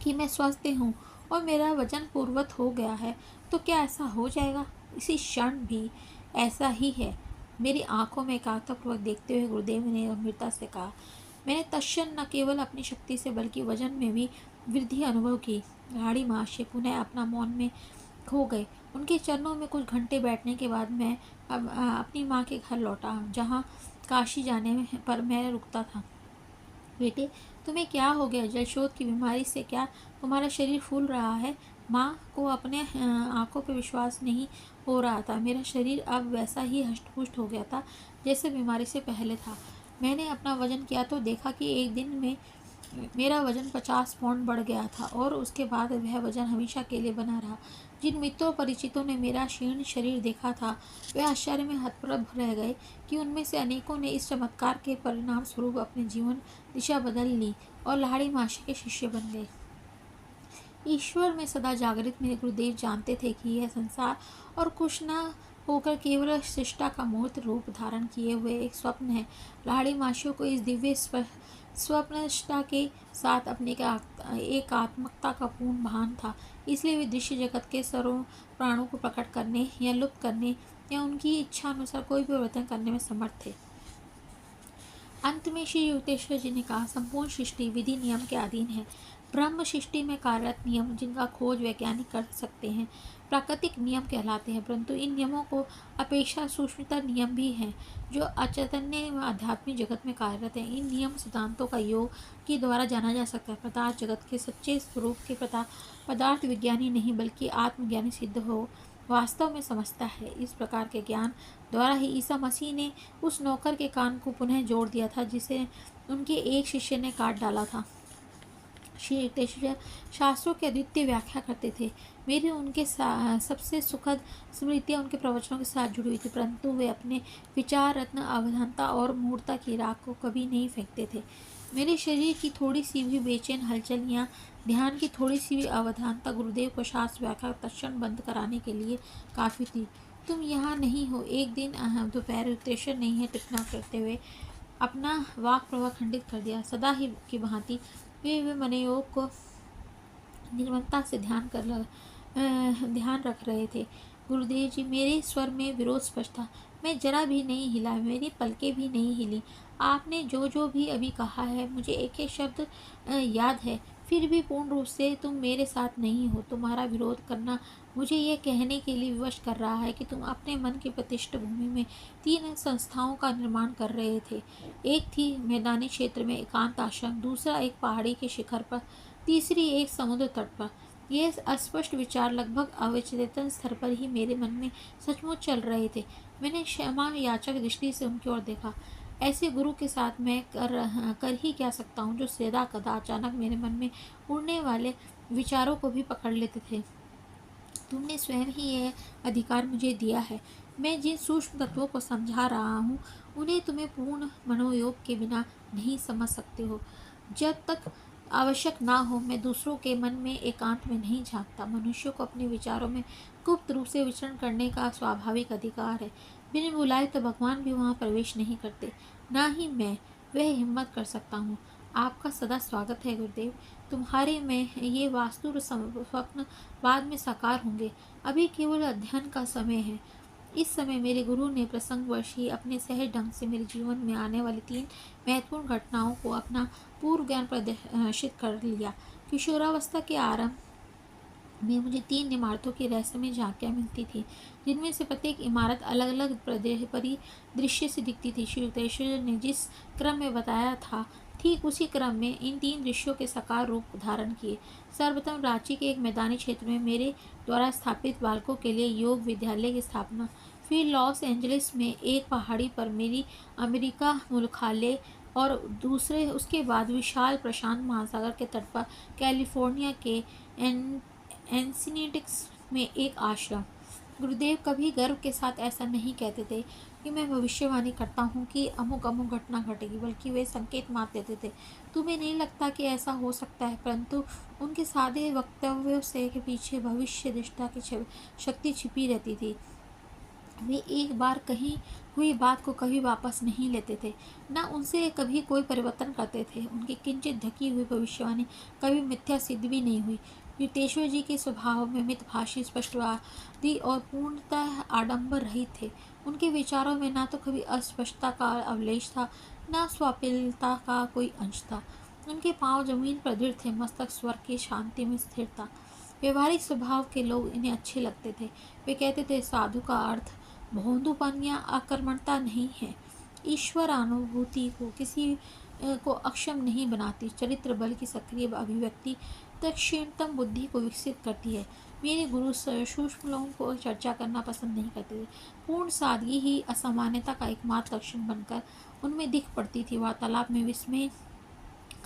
कि मैं स्वस्थ हूँ और मेरा वजन पूर्ववत हो गया है तो क्या ऐसा हो जाएगा? इसी क्षण भी ऐसा ही है। मेरी आंखों में एकाग्रतापूर्वक देखते हुए गुरुदेव ने गंभीरता से कहा, मैंने तत्क्षण न केवल अपनी शक्ति से बल्कि वजन में भी वृद्धि अनुभव की। लाहिड़ी महाशय पुनः अपना मौन में खो गए। उनके चरणों में कुछ घंटे बैठने के बाद मैं अपनी माँ के घर लौटा, जहाँ काशी जाने पर मैं रुकता था। बेटे, तुम्हें क्या हो गया? जलशोथ की बीमारी से क्या तुम्हारा शरीर फूल रहा है? माँ को अपने आंखों पर विश्वास नहीं हो रहा था। मेरा शरीर अब वैसा ही हष्टपुष्ट हो गया था जैसे बीमारी से पहले था। मैंने अपना वजन किया तो देखा कि एक दिन में मेरा वजन 50 पाउंड बढ़ गया था और उसके बाद वह वजन हमेशा के लिए बना रहा। जिन मित्रों परिचितों ने मेरा क्षीण शरीर देखा था वे आश्चर्य में हतप्रभ रह गए कि उनमें से अनेकों ने इस चमत्कार के परिणाम स्वरूप अपने जीवन दिशा बदल ली और लाहिड़ी महाशय के शिष्य बन गए। ईश्वर में सदा जागृत मेरे गुरुदेव जानते थे कि यह संसार और कुछ न होकर केवल शिष्टा का मूर्त रूप धारण किए हुए एक स्वप्न है। लाहिड़ी महाशयों को इस दिव्य स्वप्नष्टा के साथ अपने एक आत्मकता का पूर्ण भान था, इसलिए वे दृश्य जगत के सर्व प्राणों को प्रकट करने या लुप्त करने या उनकी इच्छा अनुसार कोई भी परिवर्तन करने में समर्थ थे। अंत में श्री युक्तेश्वर जी ने कहा, संपूर्ण सृष्टि विधि नियम के अधीन है। ब्रह्म सृष्टि में कार्यरत नियम जिनका खोज वैज्ञानिक कर सकते हैं प्राकृतिक नियम कहलाते हैं, परंतु इन नियमों को अपेक्षा सूक्ष्मतर नियम भी हैं जो अचैतन्य व आध्यात्मिक जगत में कार्यरत हैं। इन नियम सिद्धांतों का योग के द्वारा जाना जा सकता है। पदार्थ जगत के सच्चे स्वरूप के पदार्थ विज्ञानी नहीं बल्कि आत्मज्ञानी सिद्ध हो वास्तव में समझता है। इस प्रकार के ज्ञान द्वारा ही ईसा मसीह ने उस नौकर के कान को पुनः जोड़ दिया था जिसे उनके एक शिष्य ने काट डाला था। श्री युक्तेश्वर शास्त्रों की अद्वितीय व्याख्या करते थे। मेरी उनके सबसे सुखद स्मृतियाँ उनके प्रवचनों के साथ जुड़ी हुई थी, परंतु वे अपने विचार रत्न अवधानता और मूर्ता की राख को कभी नहीं फेंकते थे। मेरे शरीर की थोड़ी सी भी बेचैन हलचल या ध्यान की थोड़ी सी भी अवधानता गुरुदेव को शास्त्र व्याख्या तत्क्षण बंद कराने के लिए काफ़ी थी। तुम यहाँ नहीं हो। एक दिन दोपहर युक्तेश्वर नहीं है टिप्पणी करते हुए अपना वाक प्रवाह खंडित कर दिया। सदा ही की भांति वे मनयोग को निर्मलता से ध्यान रख रहे थे। गुरुदेव जी, मेरे स्वर में विरोध स्पष्ट था। मैं जरा भी नहीं हिला, मेरी पलकें भी नहीं हिली। आपने जो जो भी अभी कहा है मुझे एक एक शब्द याद है, फिर भी पूर्ण रूप से तुम मेरे साथ नहीं हो। तुम्हारा विरोध करना मुझे यह कहने के लिए विवश कर रहा है कि तुम अपने मन की प्रतिष्ठ भूमि में 3 संस्थाओं का निर्माण कर रहे थे। एक थी मैदानी क्षेत्र में एकांत आश्रम, दूसरा एक पहाड़ी के शिखर पर, तीसरी एक समुद्र तट पर। ये अस्पष्ट विचार लगभग अवचेतन स्तर पर ही मेरे मन में सचमुच चल रहे थे। मैंने क्षमा याचक दृष्टि से उनकी ओर देखा। ऐसे गुरु के साथ मैं कर ही क्या सकता हूँ जो सदा कदा अचानक मेरे मन में उड़ने वाले विचारों को भी पकड़ लेते थे। तुमने स्वयं ही यह अधिकार मुझे दिया है। मैं जिन सूक्ष्म तत्वों को समझा रहा हूँ उन्हें तुम्हें पूर्ण मनोयोग के बिना नहीं समझ सकते हो। जब तक आवश्यक ना हो मैं दूसरों के मन में एकांत में नहीं झांकता। मनुष्य को अपने विचारों में गुप्त रूप से विचरण करने का स्वाभाविक अधिकार है। बिना बुलाए तो भगवान भी वहाँ प्रवेश नहीं करते, ना ही मैं वह हिम्मत कर सकता हूँ। आपका सदा स्वागत है गुरुदेव। तुम्हारे में ये वास्तु स्वप्न बाद में साकार होंगे, अभी केवल अध्ययन का समय है। इस समय मेरे गुरु ने प्रसंगवश ही अपने सहज ढंग से मेरे जीवन में आने वाली 3 महत्वपूर्ण घटनाओं को अपना पूर्व ज्ञान प्रदर्शित कर लिया। किशोरावस्था के आरंभ में मुझे 3 इमारतों की रहस्यमय झांकियाँ मिलती थी, जिनमें से प्रत्येक इमारत अलग अलग परिदृश्य से दिखती थी। श्री युक्तेश्वर ने जिस क्रम में बताया था ठीक उसी क्रम में इन 3 दृश्यों के साकार रूप धारण किए। सर्वप्रथम रांची के एक मैदानी क्षेत्र में मेरे द्वारा स्थापित बालकों के लिए योग विद्यालय की स्थापना, फिर लॉस एंजलिस में एक पहाड़ी पर मेरी अमेरिका मुख्यालय और दूसरे उसके बाद विशाल प्रशांत महासागर के तट पर कैलिफोर्निया के एनसिनेटिक्स में एक आश्रम। गुरुदेव कभी गर्व के साथ ऐसा नहीं कहते थे कि मैं भविष्यवाणी करता हूँ कि अमुक अमुक घटना घटेगी, बल्कि वे संकेत मार देते थे, तुम्हें नहीं लगता कि ऐसा हो सकता है? परंतु उनके सादे वक्तव्यों से के पीछे भविष्य दृष्टा की शक्ति छिपी रहती थी। वे एक बार कही हुई बात को कभी वापस नहीं लेते थे, न उनसे कभी कोई परिवर्तन करते थे। उनकी किंचित ढकी हुई भविष्यवाणी कभी मिथ्या सिद्ध भी नहीं हुई। युक्तेश्वर जी के स्वभाव में मितभाषी, स्पष्टवादी और पूर्णतः आडंबर रहित थे। उनके विचारों में न तो कभी अस्पष्टता का अवलेश था, न स्वापिलता का कोई अंश था। उनके पांव जमीन पर दृढ़ थे, मस्तक स्वर्ग की शांति में स्थिर था। व्यवहारिक स्वभाव के लोग इन्हें अच्छे लगते थे। वे कहते थे, साधु का अर्थ भोंदूपन या आक्रमणता नहीं है। ईश्वर अनुभूति को किसी को अक्षम नहीं बनाती। चरित्र बल की सक्रिय अभिव्यक्ति तक क्षीणतम बुद्धि को विकसित करती है। मेरे गुरु सूक्ष्म लोगों को चर्चा करना पसंद नहीं करते थे। पूर्ण सादगी ही असामान्यता का एकमात्र लक्षण बनकर उनमें दिख पड़ती थी। वार्तालाप में विस्मय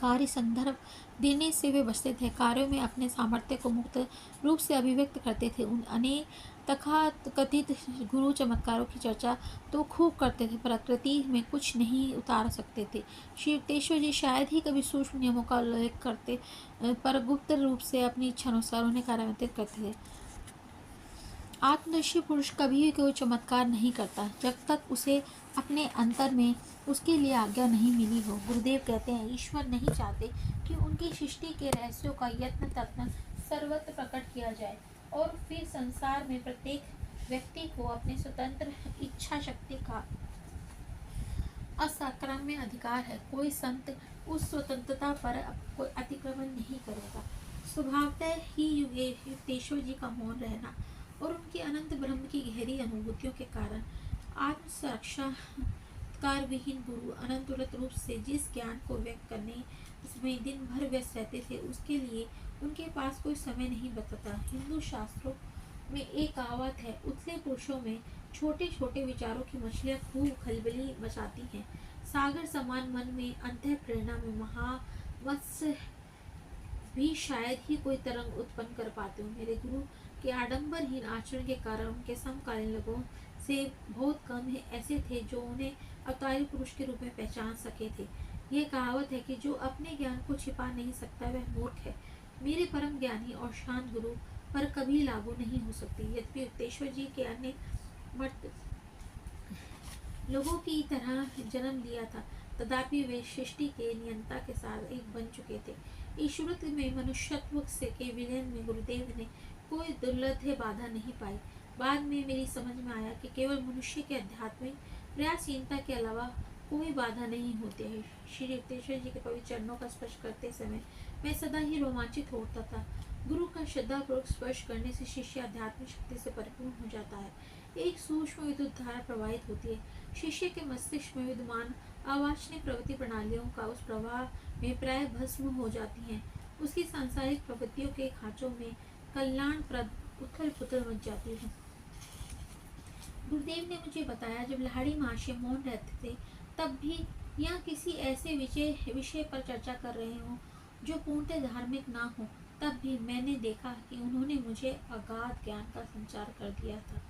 कार्य संदर्भ देने से वे बचते थे। कार्यों में अपने सामर्थ्य को मुक्त रूप से अभिव्यक्त करते थे। उन अनेक तथाकथित गुरु चमत्कारों की चर्चा तो खूब करते थे, प्रकृति में कुछ नहीं उतार सकते थे। श्री युक्तेश्वर जी शायद ही कभी सूक्ष्म नियमों का उल्लेख करते, पर गुप्त रूप से अपनी इच्छा अनुसार उन्हें कार्यान्वित करते थे। आत्मदर्शी पुरुष कभी भी कोई चमत्कार नहीं करता जब तक उसे अपने अंतर में उसके लिए आज्ञा नहीं मिली हो। गुरुदेव कहते हैं, ईश्वर नहीं चाहते कि उनकी सृष्टि के रहस्यों का यत्न तत्न सर्वत्र प्रकट किया जाए, और फिर संसार में प्रत्येक व्यक्ति को अपने स्वतंत्र इच्छा शक्ति का असाक्राम्य अधिकार है। कोई संत उस स्वतंत्रता पर कोई अतिक्रमण नहीं करेगा। स्वभावतः ही युक्तेश्वर जी का मौन रहना और उनकी अनंत ब्रह्म की गहरी अनुभूतियों के कारण आत्मसाक्षात्कार विहीन गुरु अनंतुलत रूप से जिस ज्ञान को व्यक्त करने में दिन भर व्यस्त रहते थे, उसके लिए उनके पास कोई समय नहीं बचता। हिंदू शास्त्रों में एक कहावत है, उथले पुरुषों में छोटे छोटे विचारों की मछलियां खूब खलबली मचाती हैं। सागर समान मन में अंतः प्रेरणा में महावत्स भी शायद ही कोई तरंग उत्पन्न कर पाते हो। मेरे गुरु के आडंबरहीन आचरण के कारण उनके समकालीन लोगों से बहुत कम ऐसे थे जो उन्हें अवतारी पुरुष के रूप में पहचान सके थे। यह कहावत है कि जो अपने ज्ञान को छिपा नहीं सकता वह मूर्ख है। मेरे परम ज्ञानी और शांत गुरु पर कभी लागू नहीं हो सकती। यद्यपि युक्तेश्वर जी के अन्य मर्द लोगों की तरह जन्म लिया था, तथापि वे सृष्टि के नियंता के साथ एक बन चुके थे। ईश्वरत्व में मनुष्यत्व से के विलयन में गुरुदेव ने कोई दुर्लभ बाधा नहीं पाई। बाद में मेरी समझ में आया कि केवल मनुष्य के आध्यात्मिक प्रयासहीनता के अलावा कोई बाधा नहीं होती है। श्री युक्तेश्वर जी के पवित्र चरणों का स्पर्श करते समय मैं सदा ही रोमांचित होता था। गुरु का श्रद्धापूर्वक स्पर्श करने से शिष्य आध्यात्मिक शक्ति से परिपूर्ण हो जाता है। एक सूक्ष्म विद्युत धारा प्रवाहित होती है। शिष्य के मस्तिष्क में विद्यमान अवांछनीय प्रवृत्ति प्रणालियों का उस प्रवाह में प्राय भस्म हो जाती हैं। उसकी सांसारिक प्रवृत्तियों के खांचों में कल्याणप्रद उथल पुथल मच जाती है। गुरुदेव ने मुझे बताया, जब लाहिड़ी महाशय मौन रहते थे तब भी या किसी ऐसे विषय पर चर्चा कर रहे हों जो पूर्णतः धार्मिक ना हो, तब भी मैंने देखा कि उन्होंने मुझे अगाध ज्ञान का संचार कर दिया था।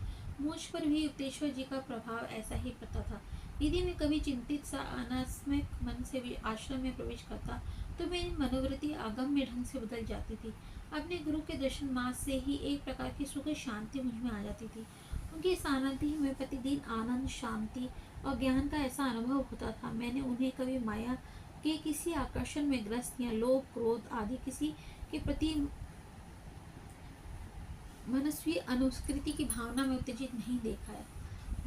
मुझ पर भी युक्तेश्वर जी का प्रभाव ऐसा ही पड़ता था। यदि मैं कभी चिंतित सा अनास्मक मन से भी आश्रम में प्रवेश करता तो मेरी मनोवृत्ति अगम्य ढंग से बदल जाती थी। अपने गुरु के दर्शन मास से ही एक प्रकार की सुख शांति मुझ में आ जाती थी। उनके सानिध्य में प्रतिदिन आनंद, शांति और ज्ञान का ऐसा अनुभव होता था। मैंने उन्हें कभी माया के किसी आकर्षण में ग्रस्त या लोभ, क्रोध आदि किसी के प्रति मनस्वी अनुस्कृति की भावना में उत्तेजित नहीं देखा है।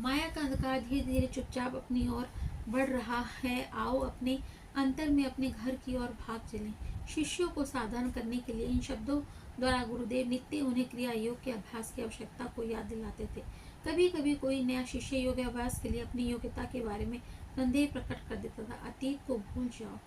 माया का अंधकार धीरे धीरे चुपचाप अपनी ओर बढ़ रहा है। आओ अपने अंतर में अपने घर की ओर भाग चलें। शिष्यों को साधन करने के लिए इन शब्दों द्वारा गुरुदेव नित्य उन्हें क्रिया योग के अभ्यास की आवश्यकता को याद दिलाते थे। कभी कभी कोई नया शिष्य योग अभ्यास के लिए अपनी योग्यता के बारे में संदेह प्रकट कर देता था। अतीत को भूल जाओ,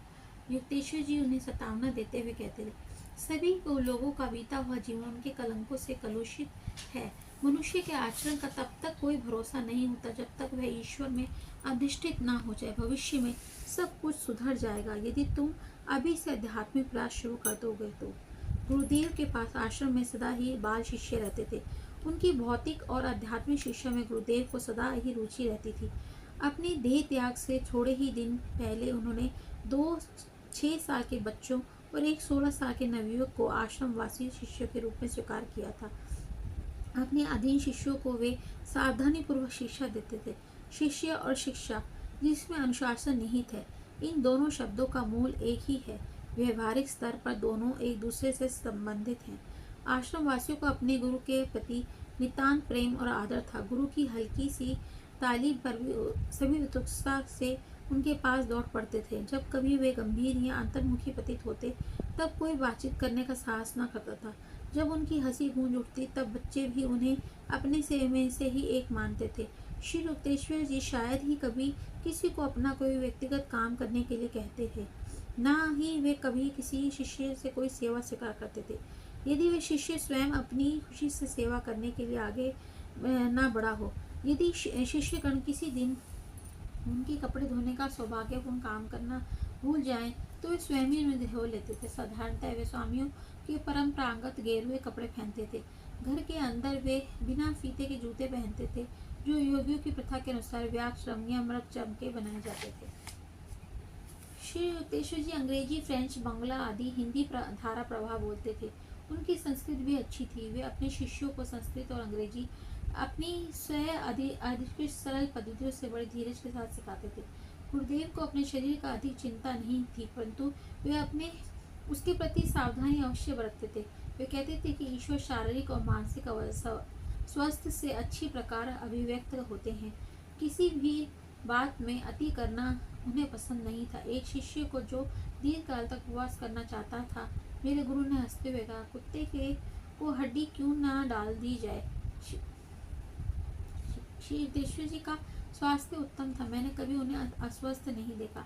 युक्तेश्वर जी उन्हें सतावना देते हुए कहते थे। सभी को लोगों का बीता हुआ जीवन उनके कलंकों से कलुषित है। मनुष्य के आचरण का तब तक कोई भरोसा नहीं होता जब तक वह ईश्वर में अधिष्ठित ना हो जाए। भविष्य में सब कुछ सुधर जाएगा यदि तुम अभी से आध्यात्मिक प्रयास शुरू कर दोगे तो। गुरुदेव के पास आश्रम में सदा ही बाल शिष्य रहते थे। उनकी भौतिक और आध्यात्मिक शिक्षा में गुरुदेव को सदा ही रुचि रहती थी। अपने देह त्याग से थोड़े ही दिन पहले उन्होंने दो 6 साल के बच्चों और एक 16 साल के नवयुवक को आश्रमवासी शिष्य के रूप में स्वीकार किया था। अपने अधीन शिष्यों को वे सावधानीपूर्वक शिक्षा देते थे। शिष्य और शिक्षा, जिसमें अनुशासन निहित है, इन दोनों शब्दों का मूल एक ही है। व्यवहारिक स्तर पर दोनों एक दूसरे से संबंधित हैं। आश्रमवासियों को अपने गुरु के प्रति नितांत प्रेम और आदर था। गुरु की हल्की सी तालीम पर भी सभी उत्सुकता से उनके पास दौड़ पड़ते थे। जब कभी वे गंभीर या अंतर्मुखी प्रतीत होते, तब कोई बातचीत करने का साहस न करता था। जब उनकी हंसी गूंज उठती, तब बच्चे भी उन्हें अपने से में से ही एक मानते थे। श्री युक्तेश्वर जी शायद ही कभी किसी को अपना कोई व्यक्तिगत काम करने के लिए कहते थे। न ही वे कभी किसी शिष्य से कोई सेवा स्वीकार करते थे। यदि वे शिष्य स्वयं अपनी खुशी से सेवा करने के लिए आगे न बढ़ा हो, यदि शिष्यगण किसी दिन उनके कपड़े धोने का सौभाग्यपूर्ण काम करना भूल जाएं, तो वे स्वयं ही उन्हें धो लेते थे। साधारणतः वे स्वामियों के परंपरागत गेरुए कपड़े पहनते थे। घर के अंदर वे बिना फीते के जूते पहनते थे, जो योगियों की प्रथा के अनुसार व्याश्रम या मृग चम के बनाए जाते थे। श्री युक्तेश्वर जी अंग्रेजी, फ्रेंच, बंगला आदि हिंदी धारा प्रवाह बोलते थे। उनकी संस्कृत भी अच्छी थी। वे अपने शिष्यों को संस्कृत और अंग्रेजी अपनी अधिक सरल पद्धतियों से बड़े धीरज के साथ सिखाते थे। गुरुदेव को अपने शरीर का अधिक चिंता नहीं थी, परंतु वे अपने उसके प्रति सावधानी अवश्य बरतते थे। वे कहते थे कि ईश्वर शारीरिक और मानसिक स्वास्थ्य से अच्छी प्रकार अभिव्यक्त होते हैं। किसी भी बात में अति करना उन्हें पसंद नहीं था। एक शिष्य को जो दीर्घ काल तक उपवास करना चाहता था, मेरे गुरु ने हंसते हुए कहा, कुत्ते के को हड्डी क्यों ना डाल दी जाए। श्री युक्तेश्वर जी का स्वास्थ्य उत्तम था। मैंने कभी उन्हें अस्वस्थ नहीं देखा।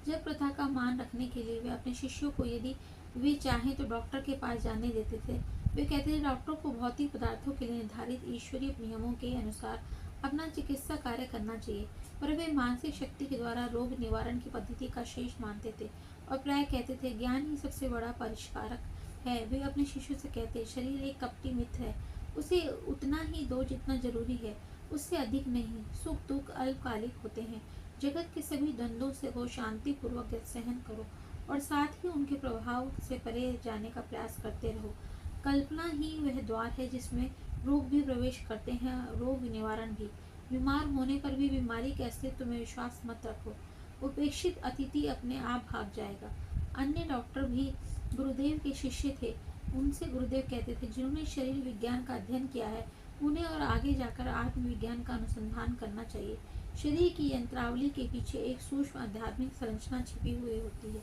जब प्रथा का मान रखने के लिए वे अपने शिष्यों को यदि वे चाहें तो डॉक्टर के पास जाने देते थे। वे कहते थे, डॉक्टर को भौतिक पदार्थों के लिए निर्धारित ईश्वरीय नियमों के अनुसार अपना चिकित्सा कार्य करना चाहिए, पर वे मानसिक शक्ति के द्वारा रोग निवारण की पद्धति का शेष मानते थे और प्राय कहते थे, ज्ञान ही सबसे बड़ा परिष्कारक है। वे अपने शिष्यों से कहते, शरीर एक कपटी मित्र है, उसे उतना ही दो जितना जरूरी है, उससे अधिक नहीं। सुख दुख अल्पकालिक होते हैं। जगत के सभी द्वंद्वों से को शांति पूर्वक सहन करो और साथ ही उनके प्रभाव से परे जाने का प्रयास करते रहो। कल्पना ही वह द्वार है जिसमें रोग भी प्रवेश करते हैं, रोग निवारण भी। बीमार होने पर भी बीमारी के अस्तित्व में विश्वास मत रखो। उपेक्षित अतिथि अपने आप भाग जाएगा। अन्य डॉक्टर भी गुरुदेव के शिष्य थे। उनसे गुरुदेव कहते थे, जिन्होंने शरीर विज्ञान का अध्ययन किया है, उन्हें और आगे जाकर आत्मविज्ञान का अनुसंधान करना चाहिए। शरीर की यंत्रावली के पीछे एक सूक्ष्म आध्यात्मिक संरचना छिपी हुई होती है।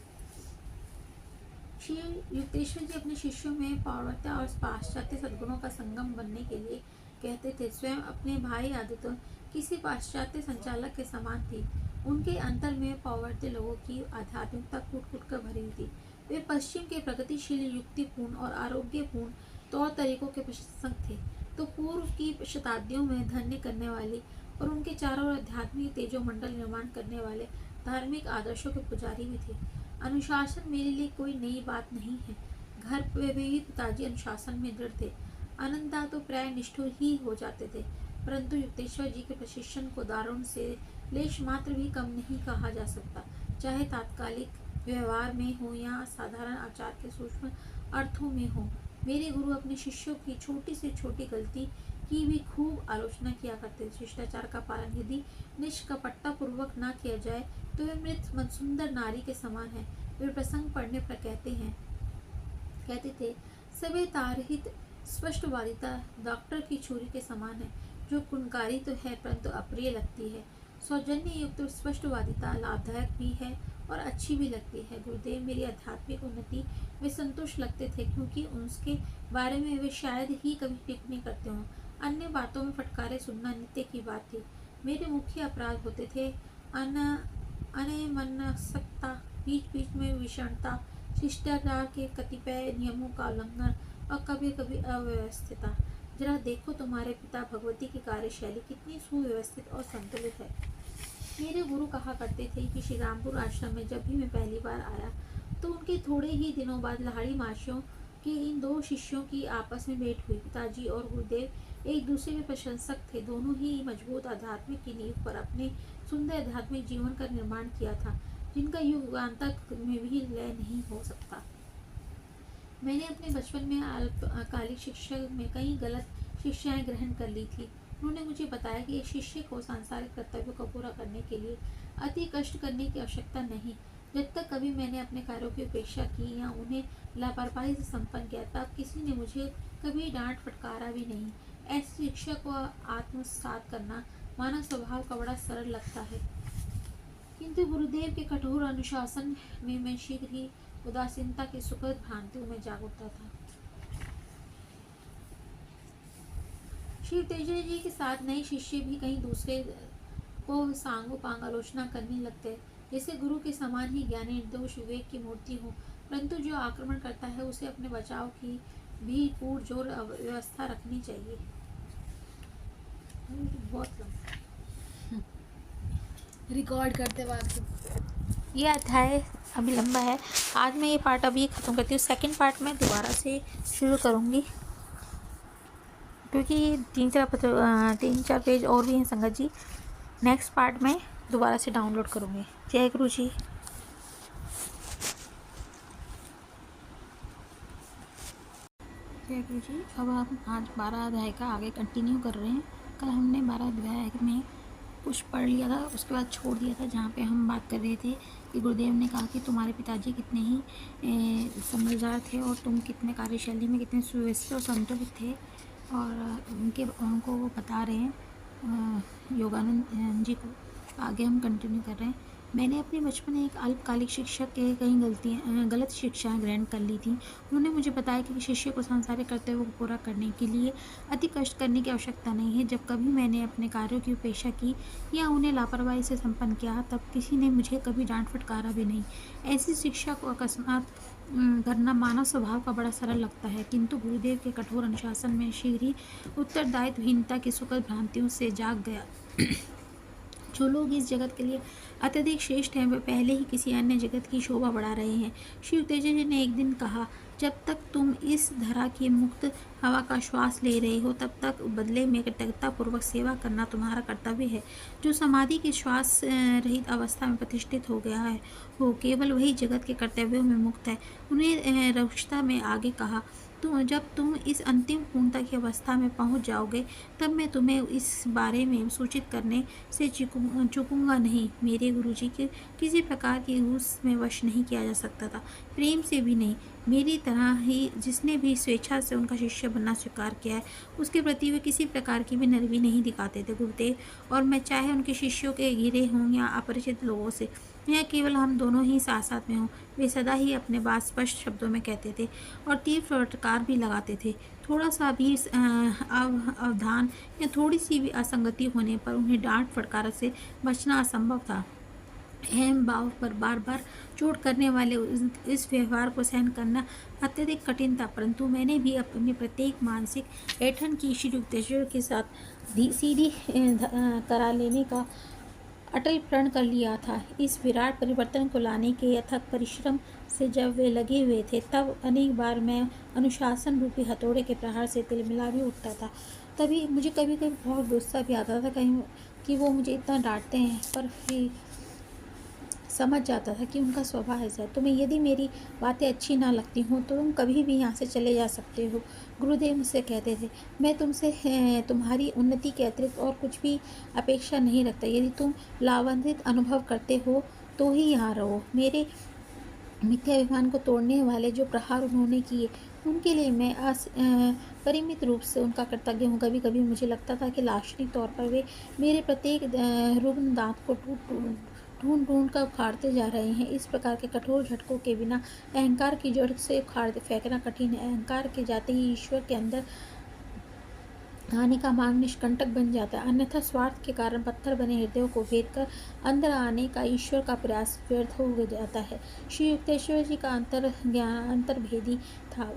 श्री युक्तेश्वर जी अपने शिष्यों में पौर्वत्या और पाश्चात्य सद्गुणों का संगम बनने के लिए कहते थे। स्वयं अपने भाई आदित्य किसी पाश्चात्य संचालक के समान थी। उनके अंतर में पौवर्त्य लोगों की आध्यात्मिकता कूट कूट कर भरी थी। वे पश्चिम के प्रगतिशील, युक्तिपूर्ण और आरोग्यपूर्ण तौर तरीकों के प्रशंसक थे, तो पूर्व की शताब्दियों में धन्य करने वाली और उनके चारों ओर आध्यात्मिक तेजोमंडल निर्माण करने वाले धार्मिक आदर्शों के पुजारी भी थे। अनुशासन मेरे लिए कोई नई बात नहीं है। घर पे भी पिताजी अनुशासन में दृढ़ थे। अनंता तो प्राय निष्ठुर ही हो जाते थे, परंतु युक्तेश्वर जी के प्रशिक्षण को दारुण से लेश मात्र भी कम नहीं कहा जा सकता, चाहे तात्कालिक व्यवहार में हो या साधारण आचार के सूक्ष्म अर्थों में हो। मेरे गुरु अपने शिष्यों की छोटी से छोटी गलती की भी खूब आलोचना किया करते थे। शिष्टाचार का पालन यदि निष्कपटता पूर्वक न किया जाए तो वे मृत सुंदर नारी के समान है। वे प्रसंग पढ़ने पर कहते थे, सभी तारहित स्पष्टवादिता डॉक्टर की छुरी के समान है, जो गुणकारी तो है परंतु अप्रिय लगती है। सौजन्य युक्त स्पष्टवादिता लाभदायक भी है और अच्छी भी लगती है। गुरुदेव मेरी आध्यात्मिक उन्नति वे संतुष्ट लगते थे, क्योंकि उसके बारे में वे शायद ही कभी टिप्पणी करते हों। अन्य बातों में फटकारे सुनना नित्य की बात थी। मेरे मुख्य अपराध होते थे अनमनस्कता, बीच बीच में विषणता, शिष्टाचार के कतिपय नियमों का उल्लंघन और कभी कभी अव्यवस्थितता। जरा देखो तुम्हारे पिता भगवती की कार्यशैली कितनी सुव्यवस्थित और संतुलित है। मेरे गुरु कहा करते थे कि श्री रामपुर आश्रम में जब भी मैं पहली बार आया, तो उनके थोड़े ही दिनों बाद लाहड़ी माशियों के इन दो शिष्यों की आपस में भेंट हुई। पिताजी और गुरुदेव एक दूसरे के प्रशंसक थे। दोनों ही मजबूत आध्यात्मिक की नींव पर अपने सुंदर आध्यात्मिक जीवन का निर्माण किया था, जिनका युगांतक में भी लय नहीं हो सकता। मैंने अपने बचपन में अल्पकालिक शिक्षा में कई गलत शिक्षाएं ग्रहण कर ली थी। उन्होंने मुझे बताया कि एक शिष्य को सांसारिक कर्तव्यों को पूरा करने के लिए अति कष्ट करने की आवश्यकता नहीं। जब तक कभी मैंने अपने कार्यों की उपेक्षा की या उन्हें लापरवाही से संपन्न किया, तब किसी ने मुझे कभी डांट फटकारा भी नहीं। ऐसी शिक्षा को आत्मसात करना मानव स्वभाव का बड़ा सरल लगता है, किंतु गुरुदेव के कठोर अनुशासन में मैं शीघ्र ही उदासीनता की सुखद भ्रांतियों में जाग उठता था। श्री तेजस्वी जी के साथ नए शिष्य भी कहीं दूसरे को सांगो पांग आलोचना करने लगते, जैसे गुरु के समान ही ज्ञानी निर्दोष विवेक की मूर्ति हो, परंतु जो आक्रमण करता है उसे अपने बचाव की भी पुरजोर व्यवस्था रखनी चाहिए। बहुत लंबा रिकॉर्ड करते वक्त ये अध्याय अभी लंबा है। आज मैं ये पार्ट अभी ख़त्म करती हूँ। सेकंड पार्ट में दोबारा से शुरू करूँगी, क्योंकि 3-4 पेज और भी हैं संगत जी। नेक्स्ट पार्ट में दोबारा से डाउनलोड करूँगी। जय गुरु जी। जय गुरु जी। अब हम आज 12 अध्याय का आगे कंटिन्यू कर रहे हैं। कल हमने 12 अध्याय में कुछ पढ़ लिया था, उसके बाद छोड़ दिया था, जहाँ पे हम बात कर रहे थे कि गुरुदेव ने कहा कि तुम्हारे पिताजी कितने ही समझदार थे और तुम कितने कार्यशैली में कितने सुव्यवस्थित और संतुलित थे, और उनको वो बता रहे हैं योगानंद जी को। आगे हम कंटिन्यू कर रहे हैं। मैंने अपने बचपन में एक अल्पकालिक शिक्षक के कई गलत शिक्षाएं ग्रहण कर ली थी। उन्होंने मुझे बताया कि शिष्य को सांसारिक कर्तव्यों को पूरा करने के लिए अति कष्ट करने की आवश्यकता नहीं है। जब कभी मैंने अपने कार्यों की उपेक्षा की या उन्हें लापरवाही से संपन्न किया, तब किसी ने मुझे कभी डांट फटकारा भी नहीं। ऐसी शिक्षा को अकस्मात करना मानव स्वभाव का बड़ा सरल लगता है, किंतु गुरुदेव के कठोर अनुशासन में शीघ्र ही उत्तरदायित्वहीनता की सुखद भ्रांतियों से जाग गया। जो लोग इस जगत के लिए अत्यधिक श्रेष्ठ हैं, वे पहले ही किसी अन्य जगत की शोभा बढ़ा रहे हैं। शिव तेजस्वी ने एक दिन कहा, जब तक तुम इस धरा की मुक्त हवा का श्वास ले रहे हो, तब तक बदले में कृतज्ञतापूर्वक सेवा करना तुम्हारा कर्तव्य है। जो समाधि की श्वास रहित अवस्था में प्रतिष्ठित हो गया है, वो केवल वही जगत के कर्तव्यों में मुक्त है। उन्हें रक्षता में आगे कहा, जब तुम इस अंतिम पूर्णता की अवस्था में पहुंच जाओगे, तब मैं तुम्हें इस बारे में सूचित करने से चूकूंगा नहीं। मेरे गुरुजी के किसी प्रकार की रूस में वश नहीं किया जा सकता था, प्रेम से भी नहीं। मेरी तरह ही जिसने भी स्वेच्छा से उनका शिष्य बनना स्वीकार किया है, उसके प्रति वे किसी प्रकार की भी नरमी नहीं दिखाते थे गुरुदेव और मैं, चाहे उनके शिष्यों के घिरे हों या अपरिचित लोगों से, या केवल हम दोनों ही साथ साथ में हों। वे सदा ही अपने बात स्पष्ट शब्दों में कहते थे और तीव्र फटकार भी लगाते थे। थोड़ा सा भी अवधान या थोड़ी सी भी असंगति होने पर उन्हें डांट फटकार से बचना असंभव था। अहम भाव पर बार बार चोट करने वाले इस व्यवहार को सहन करना अत्यधिक कठिन था, परंतु मैंने भी अपने प्रत्येक मानसिक ऐंठन की श्री युक्तेश्वर के साथ सीधी करा लेने का अटल प्रण कर लिया था। इस विराट परिवर्तन को लाने के अथक परिश्रम से जब वे लगे हुए थे, तब अनेक बार मैं अनुशासन रूपी हथौड़े के प्रहार से तिलमिला भी उठता था। तभी मुझे कभी कभी बहुत गुस्सा भी आता था कहीं कि वो मुझे इतना डांटते हैं, पर फिर समझ जाता था कि उनका स्वभाव ऐसा है। तुम्हें यदि मेरी बातें अच्छी ना लगती हों तो तुम कभी भी यहाँ से चले जा सकते हो, गुरुदेव मुझसे कहते थे। मैं तुमसे तुम्हारी उन्नति के अतिरिक्त और कुछ भी अपेक्षा नहीं रखता। यदि तुम लाभान्वित अनुभव करते हो तो ही यहाँ रहो। मेरे मिथ्याभिमान को तोड़ने वाले जो प्रहार उन्होंने किए, उनके लिए मैं परिमित रूप से उनका कृतज्ञ हूँ। कभी कभी मुझे लगता था कि लाक्षणिक तौर पर वे मेरे प्रत्येक रुग्ण दांत को ढूंढ ढूंढ कर उखाड़ते जा रहे हैं। इस प्रकार के कठोर झटकों के बिना अहंकार की जड़ से उखाड़ फेंकना कठिन है। अहंकार के जाते ही ईश्वर के अंदर आने का मार्ग निष्कंटक बन जाता है, अन्यथा स्वार्थ के कारण पत्थर बने हृदयों को भेद कर अंदर आने का ईश्वर का प्रयास व्यर्थ हो जाता है। श्री युक्तेश्वर जी का अंतर्भेदी था।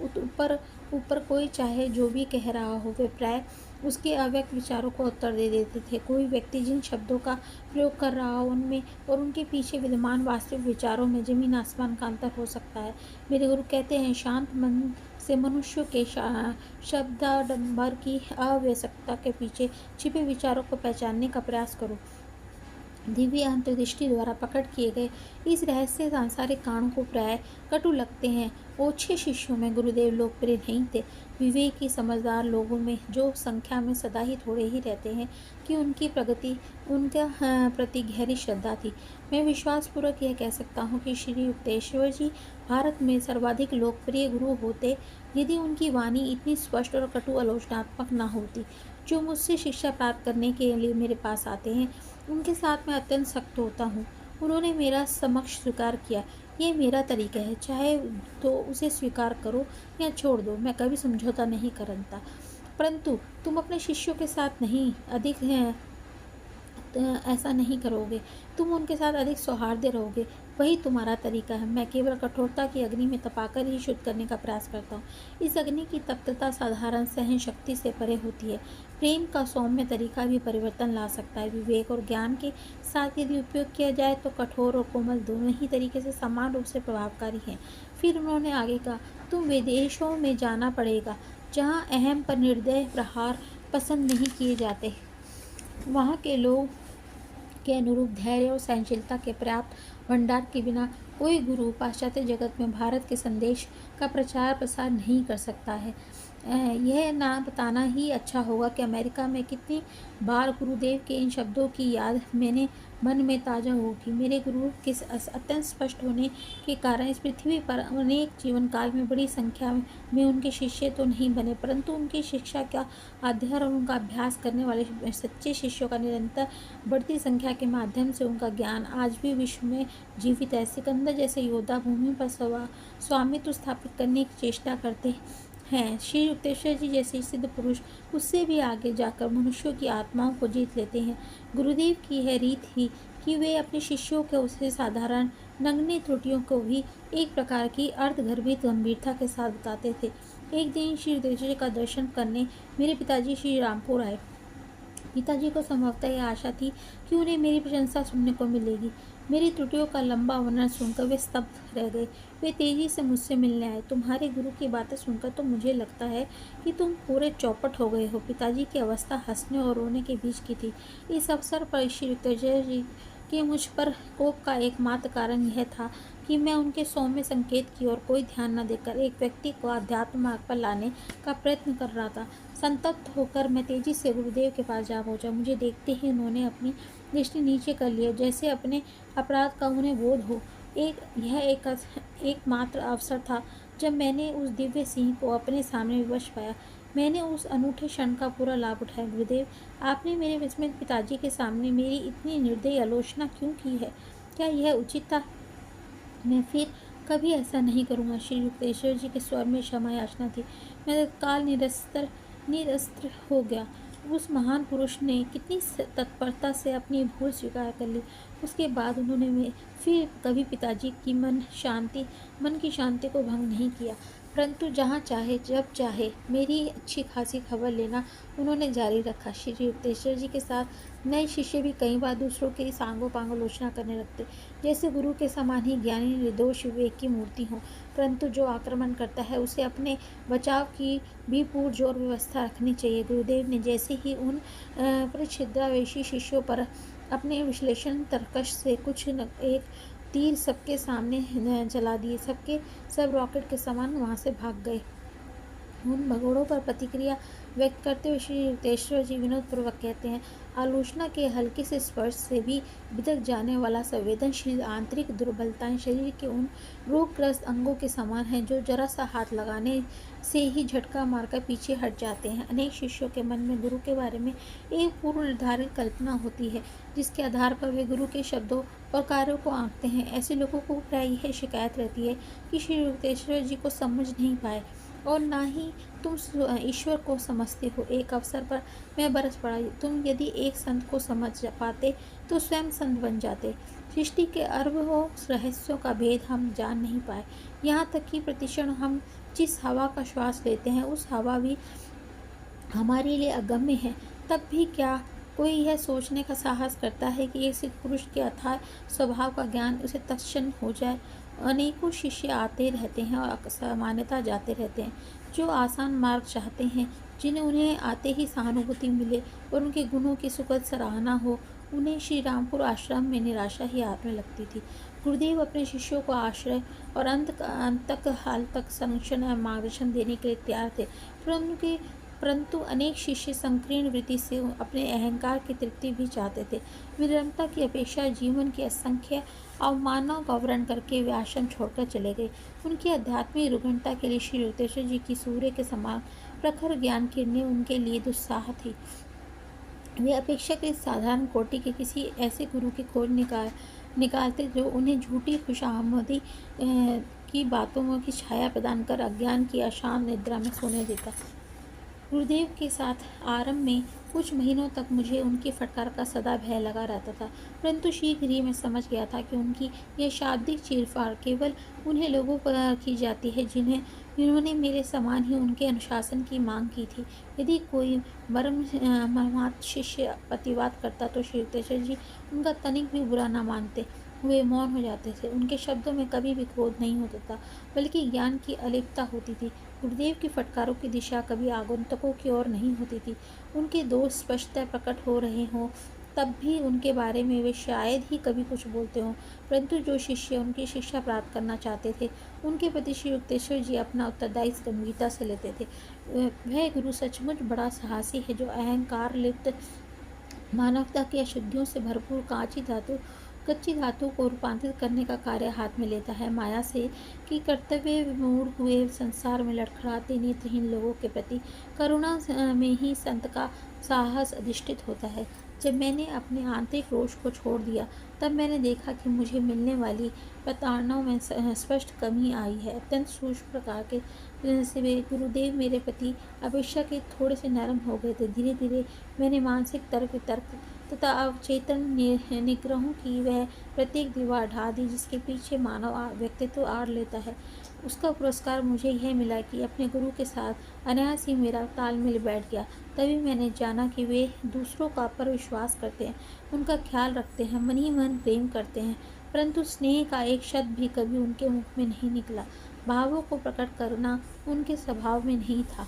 ऊपर कोई चाहे जो भी कह रहा हो, वे प्राय उसके अव्यक्त विचारों को उत्तर दे देते थे। कोई व्यक्ति जिन शब्दों का प्रयोग कर रहा हो उनमें और उनके पीछे विद्यमान वास्तविक विचारों में जमीन आसमान का अंतर हो सकता है। मेरे गुरु कहते हैं, शांत मन से मनुष्य के शब्दाडंबर की अव्यवस्था के पीछे छिपे विचारों को पहचानने का प्रयास करो। दिव्य अंतर्दृष्टि द्वारा प्रकट किए गए इस रहस्य सांसारिक कारणों को प्राय कटु लगते हैं। ओछे शिष्यों में गुरुदेव लोकप्रिय नहीं थे। विवेकी समझदार लोगों में जो संख्या में सदा ही थोड़े ही रहते हैं कि उनकी प्रगति उनका प्रति गहरी श्रद्धा थी। मैं विश्वासपूर्वक यह कह सकता हूँ कि श्री युक्तेश्वर जी भारत में सर्वाधिक लोकप्रिय गुरु होते यदि उनकी वाणी इतनी स्पष्ट और कटु आलोचनात्मक न होती। जो मुझसे शिक्षा प्राप्त करने के लिए मेरे पास आते हैं उनके साथ मैं अत्यंत सख्त होता हूँ। उन्होंने मेरा समक्ष स्वीकार किया, ये मेरा तरीका है, चाहे तो उसे स्वीकार करो या छोड़ दो, मैं कभी समझौता नहीं करता। परंतु तुम अपने शिष्यों के साथ नहीं अधिक ऐसा नहीं करोगे। तुम उनके साथ अधिक सौहार्द रहोगे, वही तुम्हारा तरीका है। मैं केवल कठोरता की अग्नि में तपाकर ही शुद्ध करने का प्रयास करता हूँ। इस अग्नि की तप्तता साधारण सहन शक्ति से परे होती है। प्रेम का सौम्य तरीका भी परिवर्तन ला सकता है। विवेक और ज्ञान के साथ यदि उपयोग किया जाए तो कठोर और कोमल दोनों ही तरीके से समान रूप से प्रभावकारी हैं। फिर उन्होंने आगे कहा, तुम विदेशों में जाना पड़ेगा जहाँ अहम पर निर्दय प्रहार पसंद नहीं किए जाते। वहाँ के लोग के अनुरूप धैर्य और सहनशीलता के पर्याप्त भंडार के बिना कोई गुरु पाश्चात्य जगत में भारत के संदेश का प्रचार प्रसार नहीं कर सकता है। यह ना बताना ही अच्छा होगा कि अमेरिका में कितनी बार गुरुदेव के इन शब्दों की याद मैंने मन में ताज़ा होगी। मेरे गुरु के अत्यंत स्पष्ट होने के कारण इस पृथ्वी पर अनेक जीवन काल में बड़ी संख्या में उनके शिष्य तो नहीं बने, परंतु उनकी शिक्षा का अध्ययन और उनका अभ्यास करने वाले सच्चे शिष्यों का निरंतर बढ़ती संख्या के माध्यम से उनका ज्ञान आज भी विश्व में जीवित है। सिकंदर जैसे योद्धा भूमि पर स्वामित्व स्थापित करने की चेष्टा करते हैं। श्री युक्तेश्वर जी जैसे सिद्ध पुरुष उससे भी आगे जाकर मनुष्यों की आत्माओं को जीत लेते हैं। गुरुदेव की यह रीत थी कि वे अपने शिष्यों के उसे साधारण नगण्य त्रुटियों को भी एक प्रकार की अर्धगर्भित गंभीरता के साथ बताते थे। एक दिन श्री युक्तेश्वर जी का दर्शन करने मेरे पिताजी श्री रामपुर आए। पिताजी को संभवतः यह आशा थी कि उन्हें मेरी प्रशंसा सुनने को मिलेगी। मेरी त्रुटियों का लंबा वर्णन सुनकर वे स्तब्ध रह गए। वे तेजी से मुझसे मिलने आए। तुम्हारे गुरु की बातें सुनकर तो मुझे लगता है कि तुम पूरे चौपट हो गए हो। पिताजी की अवस्था हंसने और रोने के बीच की थी। इस अवसर पर श्री युक्तेश्वर जी के मुझ पर कोप का एकमात्र कारण यह था कि मैं उनके सौम्य संकेत की ओर कोई ध्यान न देकर एक व्यक्ति को अध्यात्म मार्ग पर लाने का प्रयत्न कर रहा था। संतप्त होकर मैं तेजी से गुरुदेव के पास जा पहुंचा। मुझे देखते ही उन्होंने अपनी दृष्टि नीचे कर लिया, जैसे अपने अपराध का उन्हें बोध हो। यह एकमात्र अवसर था जब मैंने उस दिव्य सिंह को अपने सामने विवश पाया। मैंने उस अनूठे क्षण का पूरा लाभ उठाया। गुरुदेव, आपने मेरे विस्मित पिताजी के सामने मेरी इतनी निर्दयी आलोचना क्यों की है? क्या यह उचित था? मैं फिर कभी ऐसा नहीं करूँगा। श्री युक्तेश्वर जी के स्वर में क्षमा याचना थी। मैं तत्काल निरस्त्र हो गया। उस महान पुरुष ने कितनी तत्परता से अपनी भूल स्वीकार कर ली। उसके बाद उन्होंने फिर कभी पिताजी की मन की शांति को भंग नहीं किया, परंतु जहाँ चाहे जब चाहे मेरी अच्छी खासी खबर लेना उन्होंने जारी रखा। श्री युक्तेश्वर जी के साथ नए शिष्य भी कई बार दूसरों की सांगो पांग आलोचना करने लगते, जैसे गुरु के समान ही ज्ञानी निर्दोष विवेक की मूर्ति हो, परंतु जो आक्रमण करता है उसे अपने बचाव की भी पुरजोर व्यवस्था रखनी चाहिए। गुरुदेव ने जैसे ही उन परिच्छिद्रावेशी शिष्यों पर अपने विश्लेषण तर्कश से एक तीर सबके सामने चला दिए। सबके सब रॉकेट के समान वहाँ से भाग गए। उन भगोड़ों पर प्रतिक्रिया व्यक्त करते हुए श्री युक्तेश्वर जी विनोदपूर्वक कहते हैं, आलोचना के हल्के से स्पर्श से भी बिदक जाने वाला संवेदनशील आंतरिक दुर्बलताएं शरीर के उन रोगग्रस्त अंगों के समान हैं जो जरा सा हाथ लगाने से ही झटका मारकर पीछे हट जाते हैं। अनेक शिष्यों के मन में गुरु के बारे में एक पूर्व निर्धारित कल्पना होती है, जिसके आधार पर वे गुरु के शब्दों और कार्यों को आंकते हैं। ऐसे लोगों को प्राय यह शिकायत रहती है कि श्री युक्तेश्वर जी को समझ नहीं पाए और ना ही तुम ईश्वर को समझते हो। एक अवसर पर मैं बरस पड़ा, तुम यदि एक संत को समझ पाते तो स्वयं संत बन जाते। सृष्टि के अरबों रहस्यों का भेद हम जान नहीं पाए, यहाँ तक कि प्रतिक्षण हम जिस हवा का श्वास लेते हैं उस हवा भी हमारे लिए अगम्य है, तब भी क्या कोई यह सोचने का साहस करता है कि एक सिद्ध पुरुष के अथाह स्वभाव का ज्ञान उसे तत्क्षण हो जाए? अनेकों शिष्य आते रहते हैं और असामान्यता जाते रहते हैं, जो आसान मार्ग चाहते हैं, जिन्हें उन्हें आते ही सहानुभूति मिले और उनके गुणों की सुखद सराहना हो। उन्हें श्री रामपुर आश्रम में निराशा ही हाथ में लगती थी। गुरुदेव अपने शिष्यों को आश्रय और अंत हाल तक संरक्षण और मार्गदर्शन देने के लिए तैयार थे, परंतु अनेक शिष्य संकीर्ण वृत्ति से अपने अहंकार की तृप्ति भी चाहते थे। विनम्रता की अपेक्षा जीवन की असंख्य अवमाननाओं का वर्ण करके वे आश्रम छोड़कर चले गए। उनकी आध्यात्मिक रुग्णता के लिए श्री युक्तेश्वर जी की सूर्य के समान प्रखर ज्ञान किरणें उनके लिए दुस्साह थी। वे अपेक्षाकृत साधारण कोटि के किसी ऐसे गुरु की खोज निकालते जो उन्हें झूठी खुशामदी की बातों की छाया प्रदान कर अज्ञान की अशांत निद्रा में सोने देता। गुरुदेव के साथ आरंभ में कुछ महीनों तक मुझे उनकी फटकार का सदा भय लगा रहता था, परंतु शीघ्र ही मैं समझ गया था कि उनकी यह शाब्दिक चीरफाड़ केवल उन्हें लोगों पर की जाती है जिन्होंने मेरे समान ही उनके अनुशासन की मांग की थी। यदि कोई मर्मार्थ शिष्य प्रतिवाद करता तो श्री युक्तेश्वर जी उनका तनिक भी बुरा न मानते। वे मौन हो जाते थे। उनके शब्दों में कभी भी क्रोध नहीं होता था, बल्कि ज्ञान की अलिप्तता होती थी। गुरुदेव की फटकारों की दिशा कभी आगंतुकों की ओर नहीं होती थी। उनके दोष स्पष्टतः प्रकट हो रहे हों, तब भी उनके बारे में वे शायद ही कभी कुछ बोलते हों, परंतु जो शिष्य उनकी शिक्षा प्राप्त करना चाहते थे, उनके प्रति श्री युक्तेश्वर जी अपना उत्तरदायित्व गंभीरता से लेते थे। वह गुरु सचमुच बड़ा साहसी है, जो अहंकार लिप्त मानवता की अशुद्धियों से भरपूर कच्ची धातु को रूपांतरित करने का कार्य हाथ में लेता है। माया से कि कर्तव्य विमूढ़ हुए संसार में लड़खड़ाते नेत्रहीन लोगों के प्रति करुणा में ही संत का साहस अधिष्ठित होता है। जब मैंने अपने आंतरिक रोष को छोड़ दिया, तब मैंने देखा कि मुझे मिलने वाली प्रताड़नाओं में स्पष्ट कमी आई है। अत्यंत सूक्ष्म प्रकार के से वे गुरुदेव मेरे प्रति अपेक्षा के थोड़े से नरम हो गए थे। धीरे धीरे मैंने मानसिक तर्क वितर्क तथा अवचेतन निग्रहों की वह प्रत्येक दीवार ढा दी जिसके पीछे मानव व्यक्तित्व आड़ लेता है। उसका पुरस्कार मुझे यह मिला कि अपने गुरु के साथ अनायास ही मेरा तालमेल बैठ गया। तभी मैंने जाना कि वे दूसरों का पर विश्वास करते हैं, उनका ख्याल रखते हैं, मन ही मन प्रेम करते हैं, परंतु स्नेह का एक शब्द भी कभी उनके मुख में नहीं निकला। भावों को प्रकट करना उनके स्वभाव में नहीं था।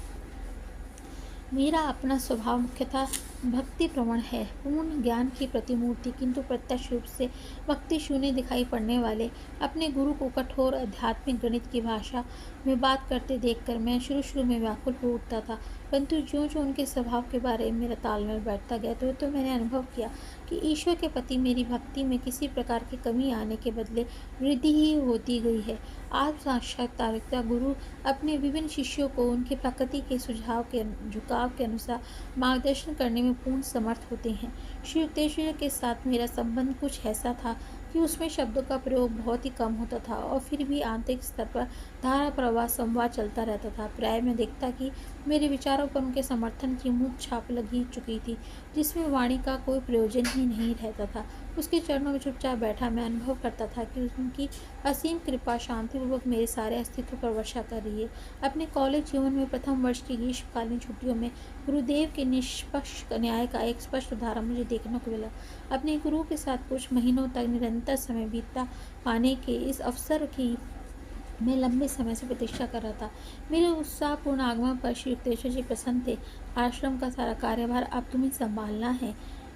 मेरा अपना स्वभाव मुख्यतः भक्ति प्रवण है, पूर्ण ज्ञान की प्रतिमूर्ति, किंतु प्रत्यक्ष रूप से भक्ति शून्य दिखाई पड़ने वाले अपने गुरु को कठोर आध्यात्मिक गणित की भाषा में बात करते देखकर मैं शुरू में व्याकुल हो उठता था, परंतु ज्यों ज्यों उनके स्वभाव के बारे में मेरा तालमेल बैठता गया तो मैंने अनुभव किया कि ईश्वर के प्रति मेरी भक्ति में किसी प्रकार की कमी आने के बदले वृद्धि ही होती गई है। आत्म साक्षात्कारता गुरु अपने विभिन्न शिष्यों को उनके प्रकृति के सुझाव के झुकाव के अनुसार मार्गदर्शन करने में पूर्ण समर्थ होते हैं। श्री युक्तेश्वर के साथ मेरा संबंध कुछ ऐसा था कि उसमें शब्दों का प्रयोग बहुत ही कम होता था और फिर भी आंतरिक स्तर पर धारा प्रवाह संवाद चलता रहता था। प्राय मैं देखता कि मेरे विचारों पर उनके समर्थन की मुख छाप लगी चुकी थी, जिसमें वाणी का कोई प्रयोजन ही नहीं रहता था। उसके चरणों में चुपचाप बैठा मैं अनुभव करता था कि उनकी असीम कृपा शांतिपूर्वक मेरे सारे अस्तित्व पर वर्षा कर रही है। अपने कॉलेज जीवन में प्रथम वर्ष की ग्रीष्मकालीन छुट्टियों में गुरुदेव के निष्पक्ष न्याय का एक स्पष्ट उदाहरण मुझे देखने को मिला। अपने गुरु के साथ कुछ महीनों तक निरंतर समय बीतता पाने के इस अवसर की मैं लंबे समय से प्रतीक्षा कर रहा था। मेरे उत्साहपूर्ण आगमन पर श्री युक्तेश्वर जी प्रसन्न थे। आश्रम का सारा कार्यभार अब तुम्हें संभालना है,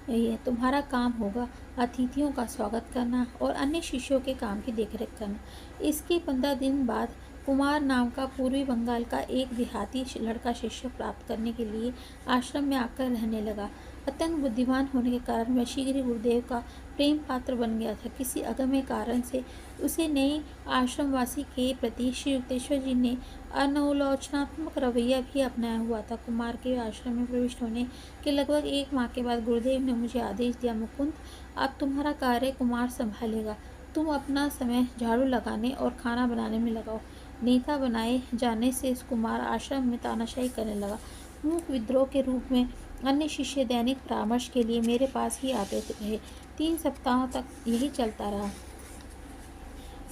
ये तुम्हारा काम होगा। अतिथियों का स्वागत करना और अन्य शिष्यों के काम की देखरेख करना। इसके 15 दिन बाद कुमार नाम का पूर्वी बंगाल का एक देहाती लड़का शिष्य प्राप्त करने के लिए आश्रम में आकर रहने लगा। अत्यंत बुद्धिमान होने के कारण वह शीघ्र ही गुरुदेव का प्रेम पात्र बन गया था। किसी अगम्य कारण से उसे नए आश्रमवासी के प्रति श्री युक्तेश्वर जी ने अनालोचनात्मक रवैया भी अपनाया हुआ था। कुमार के आश्रम में प्रविष्ट होने के लगभग 1 माह के बाद गुरुदेव ने मुझे आदेश दिया, मुकुंद, अब तुम्हारा कार्य कुमार संभालेगा। तुम अपना समय झाड़ू लगाने और खाना बनाने में लगाओ। नेता बनाए जाने से इस कुमार आश्रम में तानाशाही करने लगा। मूक विद्रोह के रूप में अन्य शिष्य दैनिक परामर्श के लिए मेरे पास ही आते रहे। 3 सप्ताहों तक यही चलता रहा।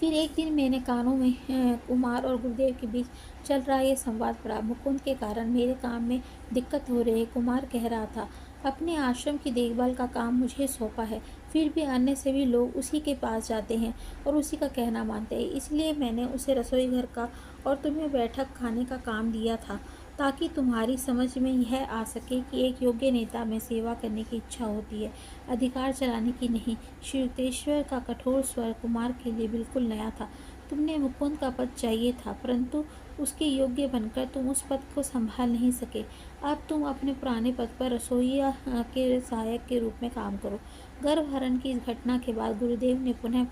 फिर एक दिन मैंने कानों में कुमार और गुरुदेव के बीच चल रहा ये संवाद पड़ा। मुकुंद के कारण मेरे काम में दिक्कत हो रही है, कुमार कह रहा था। अपने आश्रम की देखभाल का काम मुझे सौंपा है, फिर भी अन्य सभी लोग उसी के पास जाते हैं और उसी का कहना मानते हैं। इसलिए मैंने उसे रसोई घर का और तुम्हें बैठक खाने का काम दिया था, ताकि तुम्हारी समझ में यह आ सके कि एक योग्य नेता में सेवा करने की इच्छा होती है, अधिकार चलाने की नहीं। श्री युक्तेश्वर का कठोर स्वर कुमार के लिए बिल्कुल नया था। तुमने मुकुंद का पद चाहिए था, परंतु उसके योग्य बनकर तुम उस पद को संभाल नहीं सके। अब तुम अपने पुराने पद पर रसोइया के सहायक के रूप में काम करो। गर्भहरण की इस घटना के बाद गुरुदेव ने पुनः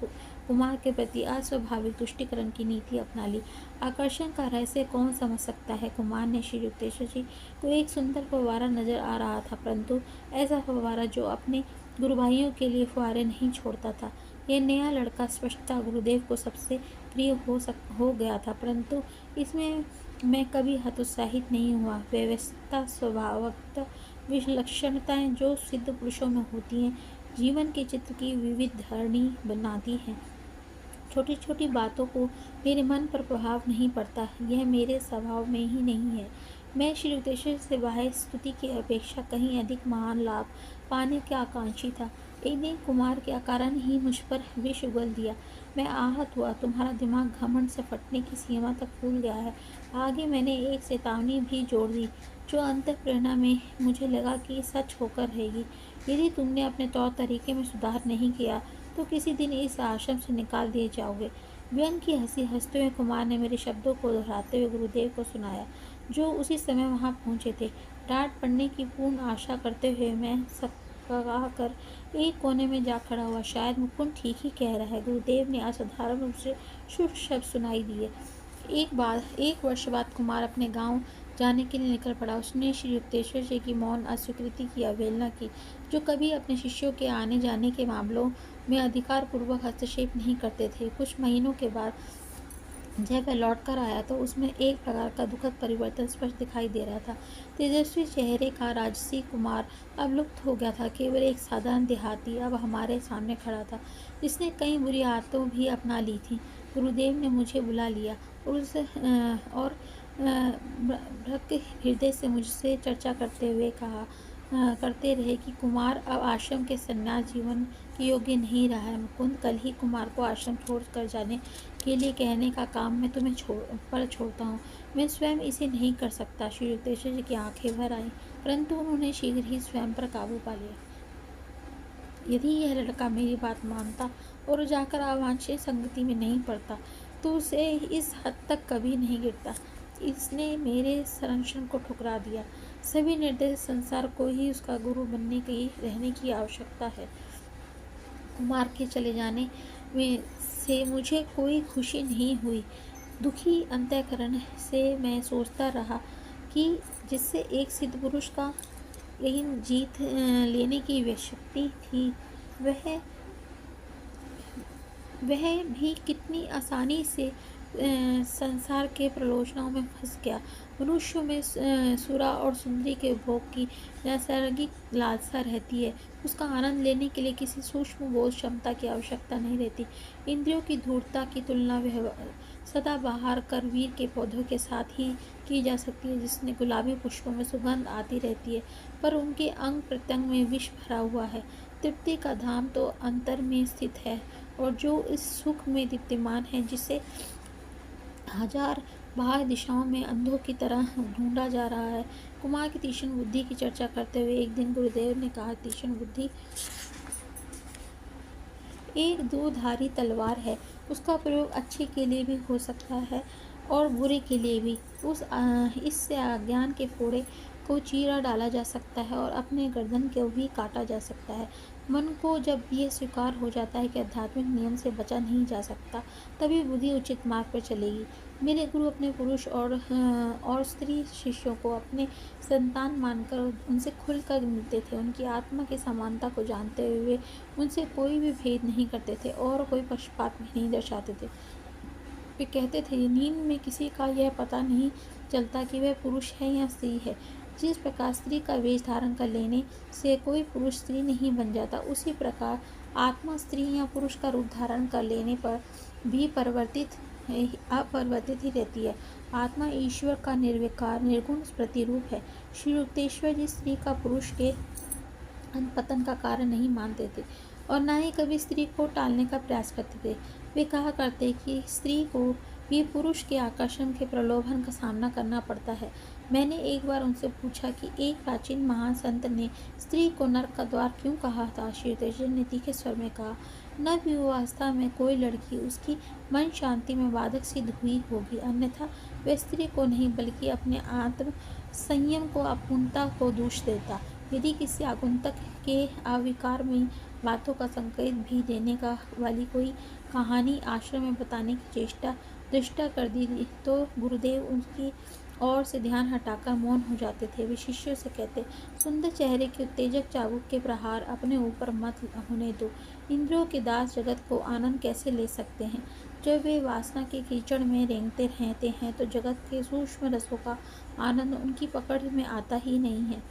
कुमार के प्रति अस्वाभाविक तुष्टिकरण की नीति अपना ली। आकर्षण का रहस्य कौन समझ सकता है? कुमार ने श्री युक्तेश्वर जी को एक सुंदर फव्वारा नजर आ रहा था, परंतु ऐसा फव्वारा जो अपने गुरु भाइयों के लिए फुहारे नहीं छोड़ता था। यह नया लड़का स्पष्टता गुरुदेव को सबसे प्रिय हो गया था, परंतु इसमें मैं कभी हतोत्साहित नहीं हुआ। व्यवस्था, स्वभावगत विलक्षणताएं जो सिद्ध पुरुषों में होती हैं, जीवन के चित्र की विविध धरणी बनाती हैं। छोटी छोटी बातों को मेरे मन पर प्रभाव नहीं पड़ता, यह मेरे स्वभाव में ही नहीं है। मैं श्री युक्तेश्वर से बाह्य स्तुति की अपेक्षा कहीं अधिक महान लाभ पाने के आकांक्षी था। एक दिन कुमार के अकारण ही मुझ पर विष उगल दिया। मैं आहत हुआ। तुम्हारा दिमाग घमंड से फटने की सीमा तक फूल गया है। आगे मैंने एक चेतावनी भी जोड़ दी, जो अंतःप्रेरणा में मुझे लगा कि सच होकर रहेगी। यदि तुमने अपने तौर तरीके में सुधार नहीं किया तो किसी दिन इस आश्रम से निकाल दिए जाओगे। व्यंग की हंसी हंसते हुए कुमार ने मेरे शब्दों को दोहराते हुए गुरुदेव को सुनाया, जो उसी समय वहां पहुंचे थे। डांट पड़ने की पूर्ण आशा करते हुए मैं सकवा कर एक कोने में जा खड़ा हुआ। शायद मुकुंद ठीक ही कह रहा है, गुरुदेव ने असाधारण रूप से शुभ शब्द सुनाई दिए। एक वर्ष बाद कुमार अपने गांव जाने के लिए निकल पड़ा। उसने श्री युक्तेश्वर जी की मौन अस्वीकृति की अवहेलना की, जो कभी अपने शिष्यों के आने जाने के मामलों में अधिकार पूर्वक हस्तक्षेप नहीं करते थे। कुछ महीनों के बाद जब वह लौट कर आया तो उसमें एक प्रकार का दुखद परिवर्तन स्पष्ट दिखाई दे रहा था। तेजस्वी चेहरे का राजसी कुमार अब लुप्त हो गया था। केवल एक साधारण देहाती अब हमारे सामने खड़ा था, जिसने कई बुरी आदतें भी अपना ली थी। गुरुदेव ने मुझे बुला लिया और भ्रक हृदय से मुझसे चर्चा करते रहे कि कुमार अब आश्रम के संन्यास जीवन के योग्य नहीं रहा है। मुकुंद, कल ही कुमार को आश्रम छोड़ कर जाने के लिए कहने का काम मैं तुम्हें छोड़ता हूँ। मैं स्वयं इसे नहीं कर सकता। श्री युक्तेश्वर जी की आंखें भर आईं, परंतु उन्होंने शीघ्र ही स्वयं पर काबू पा लिया। यदि यह लड़का मेरी बात मानता और जाकर अवांछित संगति में नहीं पड़ता, तो उसे इस हद तक कभी नहीं गिरता। इसने मेरे संरक्षण को ठुकरा दिया। सभी निर्दोष संसार को ही उसका गुरु बनने की रहने की आवश्यकता है। कुमार के चले जाने में से मुझे कोई खुशी नहीं हुई। दुखी अंतःकरण से मैं सोचता रहा कि जिससे एक सिद्ध पुरुष का लेकिन जीत लेने की वह शक्ति थी, वह भी कितनी आसानी से संसार के प्रलोभनों में फंस गया। मनुष्यों में सुरा और सुंदरी के भोग की नैसर्गिक लालसा रहती है। उसका आनंद लेने के लिए किसी सूक्ष्म बोध क्षमता की आवश्यकता नहीं रहती। इंद्रियों की धूर्तता की तुलना वह सदाबहार करवीर के पौधों के साथ ही की जा सकती है, जिसमें गुलाबी पुष्पों में सुगंध आती रहती है, पर उनके अंग प्रत्यंग में विष भरा हुआ है। तृप्ति का धाम तो अंतर में स्थित है, और जो इस सुख में दीप्तिमान है, जिसे हजार बाह्य दिशाओं में अंधों की तरह ढूंढा जा रहा है। कुमार की तीक्ष्ण बुद्धि की चर्चा करते हुए एक दिन गुरुदेव ने कहा, तीक्ष्ण बुद्धि एक दो-धारी तलवार है। उसका प्रयोग अच्छे के लिए भी हो सकता है और बुरे के लिए भी। इससे अज्ञान के फोड़े को चीरा डाला जा सकता है और अपने गर्दन को भी काटा जा सकता है। मन को जब यह स्वीकार हो जाता है कि आध्यात्मिक नियम से बचा नहीं जा सकता, तभी बुद्धि उचित मार्ग पर चलेगी। मेरे गुरु अपने पुरुष और स्त्री शिष्यों को अपने संतान मानकर उनसे खुलकर मिलते थे। उनकी आत्मा की समानता को जानते हुए उनसे कोई भी भेद नहीं करते थे और कोई पक्षपात भी नहीं दर्शाते थे। वे कहते थे, नींद में किसी का यह पता नहीं चलता कि वह पुरुष है या स्त्री है। जिस प्रकार स्त्री का वेश धारण कर लेने से कोई पुरुष स्त्री नहीं बन जाता, उसी प्रकार आत्मा स्त्री या पुरुष का रूप धारण कर लेने पर भी अपरिवर्तित ही रहती है। आत्मा ईश्वर का निर्विकार निर्गुण प्रतिरूप है। श्री युक्तेश्वर जी स्त्री का पुरुष के पतन का कारण नहीं मानते थे और न ही कभी स्त्री को टालने का प्रयास करते थे। वे कहा करते कि स्त्री को भी पुरुष के आकर्षण के प्रलोभन का सामना करना पड़ता है। मैंने एक बार उनसे पूछा कि एक प्राचीन महान संत ने स्त्री को नरक का द्वार क्यों कहा था। श्री युक्तेश्वर ने तीखे स्वर में कहा, नवयुवावस्था में कोई लड़की उसकी मन शांति में बाधक सिद्ध हुई होगी, अन्यथा वह स्त्री को नहीं बल्कि अपने आत्म संयम को अपूर्णता को दोष देता। यदि किसी आगंतुक के अविकारमयी बातों का संकेत भी देने का वाली कोई कहानी आश्रम में बताने की चेष्टा दृष्टा कर दी तो गुरुदेव उनकी ओर से ध्यान हटाकर मौन हो जाते थे। वे शिष्यों से कहते, सुंदर चेहरे के उत्तेजक चाबुक के प्रहार अपने ऊपर मत होने दो। इंद्रियों के दास जगत को आनंद कैसे ले सकते हैं। जब वे वासना के कीचड़ में रेंगते रहते हैं तो जगत के सूक्ष्म रसों का आनंद उनकी पकड़ में आता ही नहीं है।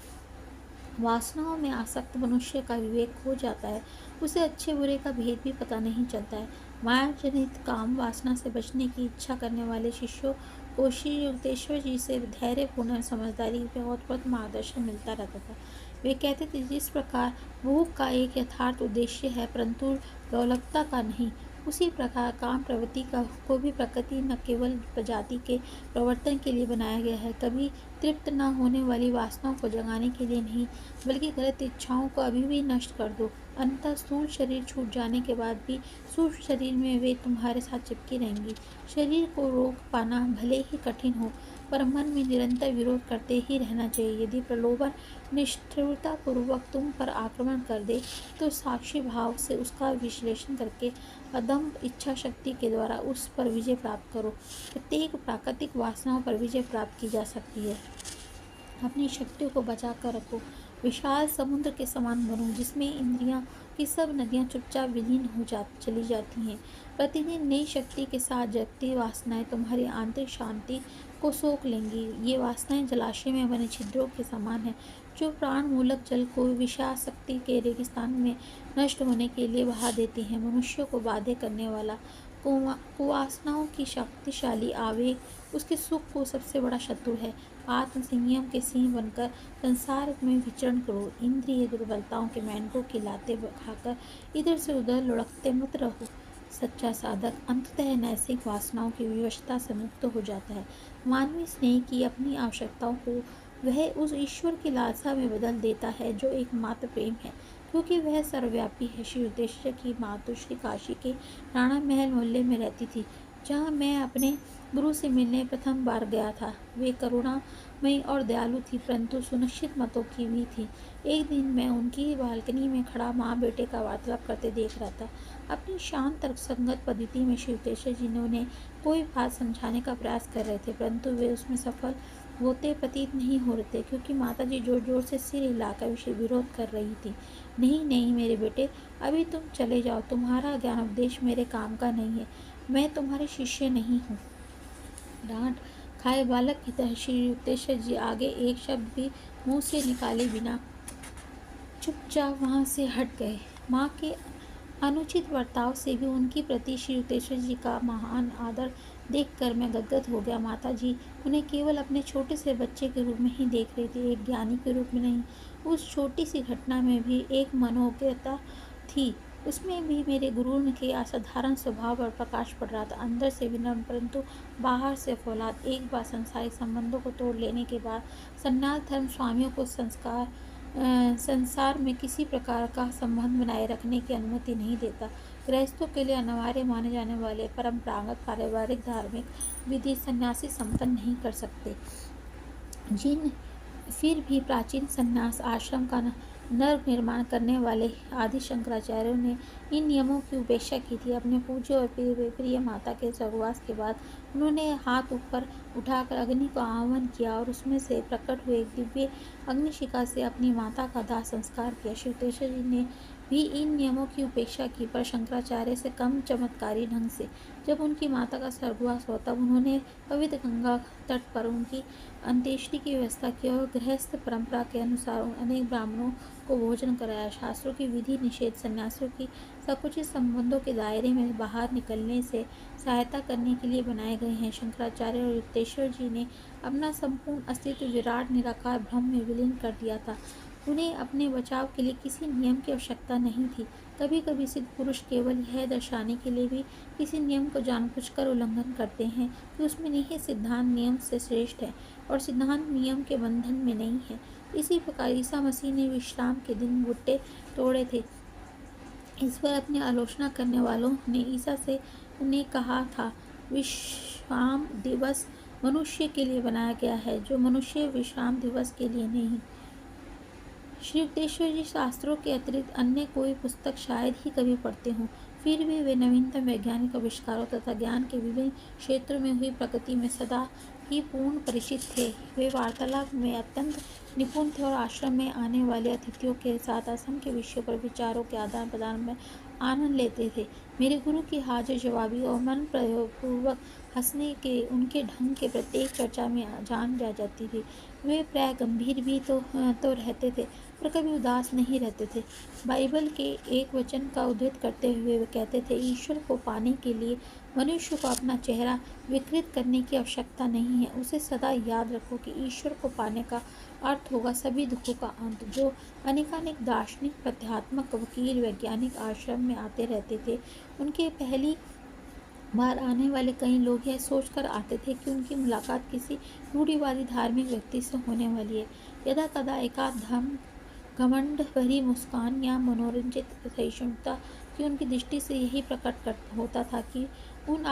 वासनाओं में आसक्त मनुष्य का विवेक खो जाता है, उसे अच्छे बुरे का भेद भी पता नहीं चलता है। माया जनित काम वासना से बचने की इच्छा करने वाले शिष्यों को श्री युक्तेश्वर जी से धैर्यपूर्ण समझदारी बहुत मार्गदर्शन मिलता रहता था। वे कहते थे, जिस प्रकार भूख का एक यथार्थ उद्देश्य है परंतु लोलुपता का नहीं, उसी प्रकार काम प्रवृत्ति को भी प्रकृति न केवल प्रजाति के प्रवर्तन के लिए बनाया गया है, कभी तृप्त न होने वाली वासनाओं को जगाने के लिए नहीं, बल्कि गलत इच्छाओं को अभी भी नष्ट कर दो। अंततः स्थूल शरीर छूट जाने के बाद भी सूक्ष्म शरीर में वे तुम्हारे साथ चिपकी रहेंगी। शरीर को रोक पाना भले ही कठिन हो, पर मन में निरंतर विरोध करते ही रहना चाहिए। यदि प्रलोभन निष्ठुरतापूर्वक तुम पर आक्रमण कर दे तो साक्षी भाव से उसका विश्लेषण करके अदम्य इच्छा शक्ति के द्वारा उस पर विजय प्राप्त करो। प्रत्येक प्राकृतिक वासनाओं पर विजय प्राप्त की जा सकती है। अपनी शक्तियों को बचा कर रखो। विशाल समुद्र के समान बनो, जिसमें इंद्रियां की सब नदियां चुपचाप विलीन चली जाती हैं। प्रतिदिन नई शक्ति के साथ जगती वासनाएं तुम्हारी आंतरिक शांति को सोख लेंगी। ये वासनाएं जलाशय में बने छिद्रों के समान है, जो प्राण मूलक जल को विषाशक्ति के रेगिस्तान में नष्ट होने के लिए बहा देती हैं। मनुष्य को बाध्य करने वाला कुवासनाओं की शक्तिशाली आवेग उसके सुख को सबसे बड़ा शत्रु है। आत्म संयम के सिंह बनकर संसार में विचरण करो। इंद्रिय दुर्बलताओं के मेंढकों की लातें खाकर इधर से उधर लुढ़कते मत रहो। सच्चा साधक अंततः नैतिक वासनाओं की विवशता से मुक्त हो जाता है। मानवीय स्नेह की अपनी आवश्यकताओं को वह उस ईश्वर की लालसा में बदल देता है जो एकमात्र प्रेम है, क्योंकि वह सर्वव्यापी है। श्री युक्तेश्वर की मातु श्री काशी के राणा महल मोहल्ले में रहती थी, जहाँ मैं अपने गुरु से मिलने प्रथम बार गया था। वे करुणामयी और दयालु थी, परंतु सुनिश्चित मतों की भी थी। एक दिन मैं उनकी बालकनी में खड़ा माँ बेटे का वार्तालाप करते देख रहा था। अपनी शांत तर्कसंगत पद्धति में श्री युक्तेश्वर जी ने उन्हें कोई बात समझाने का प्रयास कर रहे थे, परंतु वे उसमें सफल होते प्रतीत नहीं हो रहे थे, क्योंकि माताजी जोर जोर से सिर हिलाकर विरोध कर रही थी। नहीं नहीं मेरे बेटे, अभी तुम चले जाओ, तुम्हारा ज्ञान उपदेश मेरे काम का नहीं है, मैं तुम्हारे शिष्य नहीं हूँ। डांट खाए बालक की तरह श्री युक्तेश्वर जी आगे एक शब्द भी मुंह से निकाले बिना चुपचाप वहाँ से हट गए। माँ के अनुचित बर्ताव से भी उनकी प्रति श्री युक्तेश्वर जी का महान आदर देखकर मैं गदगद हो गया। माता जी उन्हें केवल अपने छोटे से बच्चे के रूप में ही देख रही थी, एक ज्ञानी के रूप में नहीं। उस छोटी सी घटना में भी एक मनोज्ञता थी, उसमें भी मेरे गुरु के असाधारण स्वभाव पर प्रकाश पड़ रहा था। अंदर से विनम्र परंतु बाहर से फौलाद। एक बार सांसारिक संबंधों को तोड़ लेने के बाद सन्यास धर्म स्वामियों को संसार में किसी प्रकार का संबंध बनाए रखने की अनुमति नहीं देता। गृहस्थों के लिए अनिवार्य माने जाने वाले परंपरागत पारिवारिक धार्मिक विधि सन्यासी संपन्न नहीं कर सकते। फिर भी प्राचीन सन्यास आश्रम का नर निर्माण करने वाले आदि शंकराचार्यों ने इन नियमों की उपेक्षा की थी। अपने पूज्य और प्रिय माता के स्वर्गवास के बाद उन्होंने हाथ ऊपर उठाकर अग्नि को आह्वान किया और उसमें से प्रकट हुए एक दिव्य अग्निशिखा से अपनी माता का दाह संस्कार किया। श्री युक्तेश्वर जी ने भी इन नियमों की उपेक्षा की, पर शंकराचार्य से कम चमत्कारी ढंग से। जब उनकी माता का स्वर्गवास हुआ तब उन्होंने पवित्र गंगा तट पर उनकी अंत्येष्टि की व्यवस्था की और गृहस्थ परंपरा के अनुसार अनेक ब्राह्मणों को भोजन कराया। शास्त्रों की विधि निषेध सन्यासियों की संकुचित संबंधों के दायरे में बाहर निकलने से सहायता करने के लिए बनाए गए हैं। शंकराचार्य और युक्तेश्वर जी ने अपना संपूर्ण अस्तित्व विराट निराकार ब्रह्म में विलीन कर दिया था। उन्हें अपने बचाव के लिए किसी नियम की आवश्यकता नहीं थी। कभी कभी सिद्ध पुरुष केवल यह दर्शाने के लिए भी किसी नियम को जानबूझकर उल्लंघन करते हैं कि उसमें निहित सिद्धांत नियम से श्रेष्ठ है और सिद्धांत नियम के बंधन में नहीं है। इसी प्रकार ईसा मसीह ने विश्राम के दिन बुट्टे तोड़े थे। इस पर अपनी आलोचना करने वालों ने ईसा से उन्हें कहा था, विश्राम दिवस मनुष्य के लिए बनाया गया है, जो मनुष्य विश्राम दिवस के लिए नहीं। श्री युक्तेश्वर जी शास्त्रों के अतिरिक्त अन्य कोई पुस्तक शायद ही कभी पढ़ते हों, फिर भी वे नवीनतम वैज्ञानिक आविष्कारों तथा ज्ञान के विभिन्न क्षेत्रों में हुई प्रगति में सदा ही पूर्ण परिचित थे। वे वार्तालाप में अत्यंत निपुण थे और आश्रम में आने वाले अतिथियों के साथ असंख्य विषयों पर विचारों के आदान प्रदान में आनंद लेते थे। मेरे गुरु की हाजिर जवाबी और मन प्रयोगपूर्वक हंसने के उनके ढंग के प्रत्येक चर्चा में जान जा जाती थी। वे प्राय गंभीर भी तो रहते थे, पर कभी उदास नहीं रहते थे। बाइबल के एक वचन का उद्धृत करते हुए वे कहते थे, ईश्वर को पाने के लिए मनुष्य को अपना चेहरा विकृत करने की आवश्यकता नहीं है। उसे सदा याद रखो कि ईश्वर को पाने का अर्थ होगा सभी दुखों का अंत। जो अनेकानेक दार्शनिक, प्रत्यात्मक, वकील, वैज्ञानिक आश्रम में आते रहते थे, उनके पहली बार आने वाले कई लोग यह सोचकर आते थे कि उनकी मुलाकात किसी रूढ़िवादी धार्मिक व्यक्ति से होने वाली है। यदा कदा एकाध घमंड भरी मुस्कान या मनोरंजित सहिष्णुता की उनकी दृष्टि से यही प्रकट होता था कि उन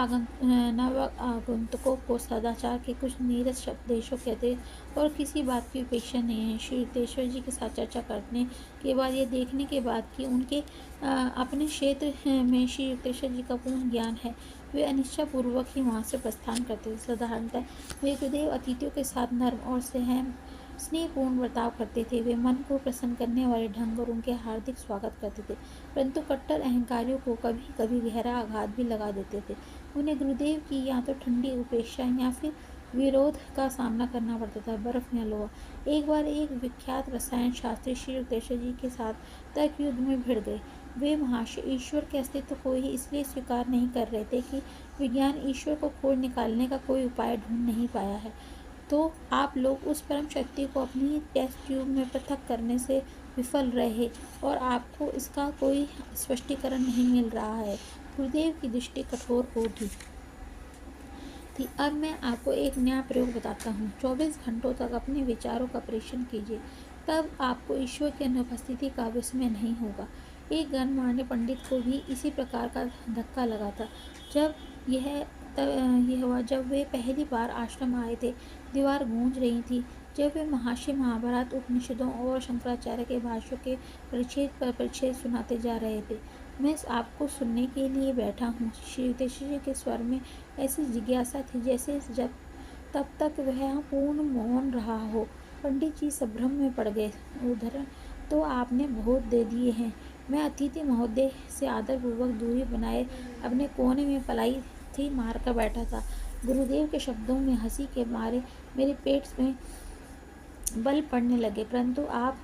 नव आगंतुकों को सदाचार के कुछ नीरस उपदेशों के अतिरिक्त और किसी बात की अपेक्षा नहीं है। श्री युक्तेश्वर जी के साथ चर्चा करने के बाद, यह देखने के बाद कि उनके अपने क्षेत्र में श्री युक्तेश्वर जी का पूर्ण ज्ञान है, वे अनिच्छापूर्वक ही वहाँ से प्रस्थान करते थे। साधारणतः वे गुरुदेव अतिथियों के साथ नर्म और स्नेहपूर्ण बर्ताव करते थे। वे मन को प्रसन्न करने वाले ढंग और उनके हार्दिक स्वागत करते थे, परंतु कट्टर अहंकारियों को कभी कभी गहरा आघात भी लगा देते थे। उन्हें गुरुदेव की या तो ठंडी उपेक्षा या फिर विरोध का सामना करना पड़ता था, बर्फ या लोहा। एक बार एक विख्यात रसायन शास्त्री श्री युक्तेश्वर जी के साथ तर्क युद्ध में भिड़ गए। वे महाशय ईश्वर के अस्तित्व को ही इसलिए स्वीकार नहीं कर रहे थे कि विज्ञान ईश्वर को खोज निकालने का कोई उपाय ढूंढ नहीं पाया है। तो आप लोग उस परम शक्ति को अपनी टेस्ट ट्यूब में पृथक करने से विफल रहे और आपको इसका कोई स्पष्टीकरण नहीं मिल रहा है। गुरुदेव की दृष्टि कठोर होगी थी। अब मैं आपको एक नया प्रयोग बताता हूँ। 24 घंटों तक अपने विचारों का परीक्षण कीजिए, तब आपको ईश्वर की अनुपस्थिति का विस्मय नहीं होगा। एक गणमान्य पंडित को भी इसी प्रकार का धक्का लगा था जब यह हुआ जब वे पहली बार आश्रम आए थे। दीवार गूंज रही थी जब वे महर्षि महाभारत, उपनिषदों और शंकराचार्य के भाष्यों के परिच्छेद पर परिच्छेद सुनाते जा रहे थे। मैं आपको सुनने के लिए बैठा हूँ। श्री युक्तेश्वर जी के स्वर में ऐसी जिज्ञासा थी जैसे तब तक वह पूर्ण मौन रहा हो। पंडित जी संभ्रम में पड़ गए। उधर तो आपने बहुत दे दिए हैं। मैं अतिथि महोदय से आदरपूर्वक दूरी बनाए अपने कोने में पलाई थी मारकर बैठा था। गुरुदेव के शब्दों में हंसी के मारे मेरे पेट में बल पड़ने लगे। परंतु आप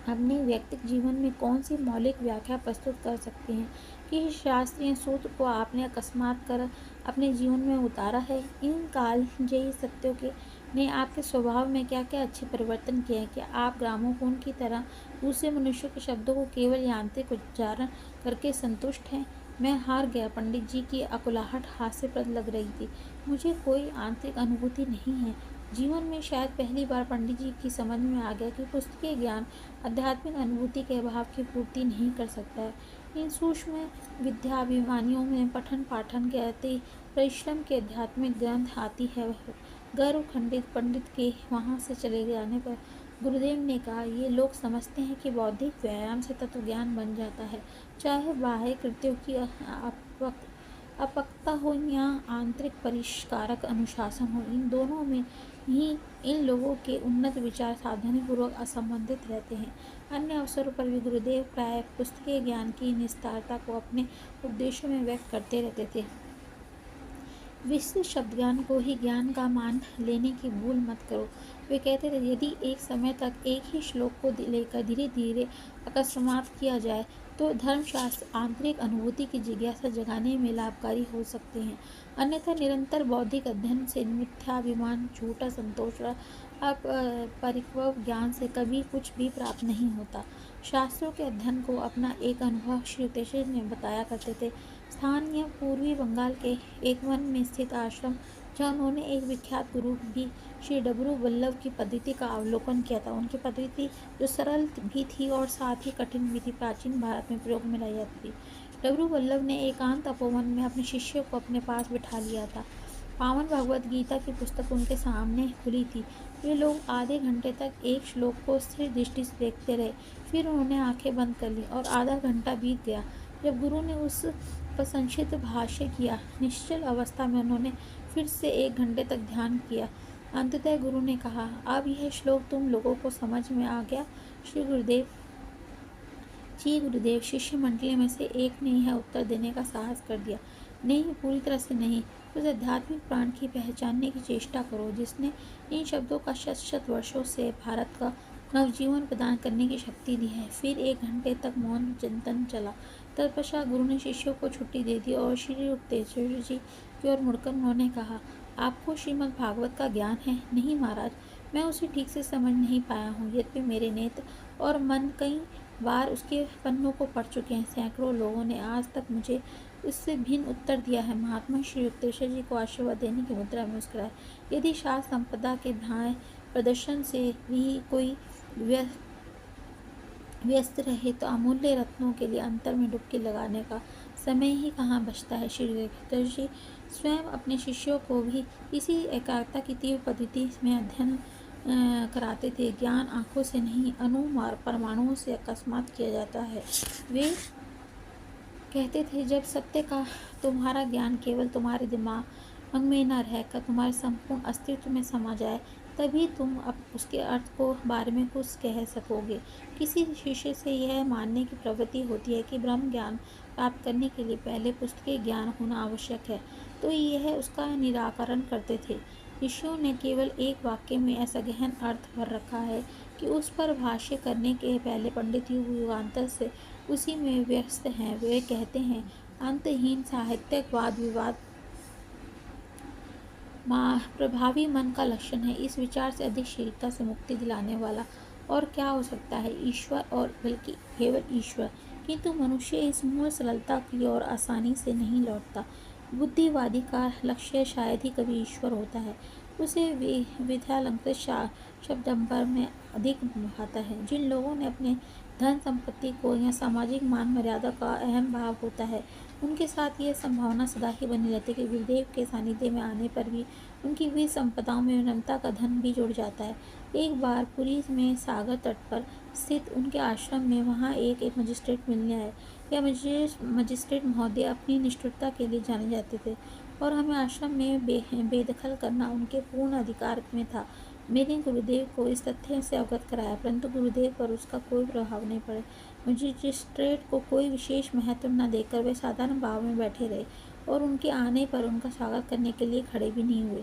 अपने व्यक्तिगत जीवन में कौन सी मौलिक व्याख्या प्रस्तुत कर सकते हैं कि शास्त्रीय सूत्र को आपने अकस्मात कर अपने जीवन में उतारा है? इन कालजयी सत्यों के ने आपके स्वभाव में क्या क्या अच्छे परिवर्तन किए हैं? क्या आप ग्रामोफोन की तरह दूसरे मनुष्यों के शब्दों को केवल यांत्रिक उच्चारण करके संतुष्ट हैं? मैं हार गया। पंडित जी की अकुलाहट हास्यप्रद लग रही थी। मुझे कोई आंतरिक अनुभूति नहीं है। जीवन में शायद पहली बार पंडित जी की समझ में आ गया कि पुस्तकीय ज्ञान आध्यात्मिक अनुभूति के अभाव की पूर्ति नहीं कर सकता है। इन सूक्ष्म विद्याभिमानियों में पठन पाठन के अति परिश्रम के आध्यात्मिक ग्रंथ आती है। गर्व खंडित पंडित के वहाँ से चले जाने पर गुरुदेव ने कहा, ये लोग समझते हैं कि बौद्धिक व्यायाम से तत्व ज्ञान बन जाता है, चाहे बाह्य कृत्यों की अपक्वता हो या आंतरिक परिष्कारक अनुशासन हो। इन दोनों में ही इन लोगों के उन्नत विचार सावधानीपूर्वक असंबंधित रहते हैं। अन्य अवसरों पर भी गुरुदेव प्राय पुस्तकीय ज्ञान की निस्तारता को अपने उपदेशों में व्यक्त करते रहते थे। विस्तृत शब्द ज्ञान को ही ज्ञान का मान लेने की भूल मत करो। वे कहते थे, यदि एक समय तक एक ही श्लोक को लेकर धीरे धीरे अकस्मात किया जाए तो धर्मशास्त्र आंतरिक अनुभूति की जिज्ञासा जगाने में लाभकारी हो सकते हैं। अन्यथा निरंतर बौद्धिक अध्ययन से मिथ्याभिमान, झूठा संतोष और अपरिपक्व ज्ञान से कभी कुछ भी प्राप्त नहीं होता। शास्त्रों के अध्ययन को अपना एक अनुभव श्री युक्तेश्वर ने बताया करते थे। स्थानीय पूर्वी बंगाल के एक वन में स्थित आश्रम, जहाँ उन्होंने एक विख्यात गुरु भी श्री डबरू वल्लभ की पद्धति का अवलोकन किया था। उनकी पद्धति जो सरल भी थी और साथ ही कठिन भी थी, प्राचीन भारत में प्रयोग में लाई जाती थी। डबरू वल्लभ ने एकांत तपोवन में अपने शिष्यों को अपने पास बिठा लिया था। पावन भगवत गीता की पुस्तक उनके सामने खुली थी। वे लोग आधे घंटे तक एक श्लोक को स्थिर दृष्टि से देखते रहे। फिर उन्होंने आंखें बंद कर ली और आधा घंटा बीत गया। जब गुरु ने उस पर संक्षिप्त भाष्य किया, निश्चल अवस्था में उन्होंने फिर से 1 घंटे तक ध्यान किया। अंततः गुरु ने कहा, अब यह श्लोक तुम लोगों को समझ में आ गया? जी गुरुदेव। शिष्य मंडली में से एक ने यह उत्तर देने का साहस कर दिया, नहीं, पूरी तरह से नहीं। उस आध्यात्मिक प्राण की पहचानने की चेष्टा करो जिसने इन शब्दों का शत शत वर्षों से भारत का नवजीवन प्रदान करने की शक्ति दी है। फिर 1 घंटे तक मौन चिंतन चला। तत्पश्चात गुरु ने शिष्यों को छुट्टी दे दी और श्री युक्तेश्वर जी की ओर मुड़कर उन्होंने कहा, आपको श्रीमद् भागवत का ज्ञान है? नहीं महाराज, मैं उसे ठीक से समझ नहीं पाया हूँ। यद्यपि मेरे नेत्र और मन कई बार उसके पन्नों को पढ़ चुके हैं। सैकड़ों लोगों ने आज तक मुझे इससे भिन्न उत्तर दिया है। महात्मा श्री युक्तेश्वर जी को आशीर्वाद देने की मुद्रा में मुस्कुराए। यदि शास्त्र संपदा के न्याय प्रदर्शन से भी कोई व्यस्त रहे तो अमूल्य रत्नों के लिए अंतर में डुबकी लगाने का समय ही कहाँ बचता है। श्री युक्तेश्वर जी स्वयं अपने शिष्यों को भी इसी एकाग्रता की तीव्र पद्धति में अध्ययन कराते थे। ज्ञान आंखों से नहीं, अणु परमाणुओं से अकस्मात किया जाता है। वे कहते थे, जब सत्य का तुम्हारा ज्ञान केवल तुम्हारे दिमाग में न रहकर तुम्हारे संपूर्ण अस्तित्व में समा जाए, तभी तुम अब उसके अर्थ को बारे में कुछ कह सकोगे। किसी शिष्य से यह मानने की प्रवृत्ति होती है कि ब्रह्म ज्ञान प्राप्त करने के लिए पहले पुस्तकीय ज्ञान होना आवश्यक है, तो यह उसका निराकरण करते थे। ऋषियों ने केवल एक वाक्य में ऐसा गहन अर्थ भर रखा है कि उस पर भाष्य करने के पहले पंडित युगांतर से उसी में व्यस्त हैं। वे कहते हैं, अंतहीन साहित्यिक वाद विवाद प्रभावी मन का लक्षण है। इस विचार से अधिक शीलता से मुक्ति दिलाने वाला और क्या हो सकता है? ईश्वर, और बल्कि केवल ईश्वर। किंतु मनुष्य इस मूल सरलता की ओर आसानी से नहीं लौटता। बुद्धिवादी का लक्ष्य शायद ही कभी ईश्वर होता है। उसे विद्यालंकृत शब्दांबर में अधिक भाता है। जिन लोगों ने अपने धन संपत्ति को या सामाजिक मान मर्यादा का अहम भाव होता है, उनके साथ यह संभावना सदा ही बनी रहती है कि गुरुदेव के सानिध्य में आने पर भी उनकी हुई संपदाओं में विनम्रता का धन भी जुड़ जाता है। एक बार पुरी में सागर तट पर स्थित उनके आश्रम में वहाँ एक मजिस्ट्रेट मिलने आए। यह मजिस्ट्रेट महोदय अपनी निष्ठुरता के लिए जाने जाते थे और हमें आश्रम में बेदखल करना उनके पूर्ण अधिकार में था। मेरे गुरुदेव को इस तथ्य से अवगत कराया, परंतु गुरुदेव पर उसका कोई प्रभाव नहीं पड़े। मजिस्ट्रेट को कोई विशेष महत्व न देकर वे साधारण भाव में बैठे रहे और उनके आने पर उनका स्वागत करने के लिए खड़े भी नहीं हुए।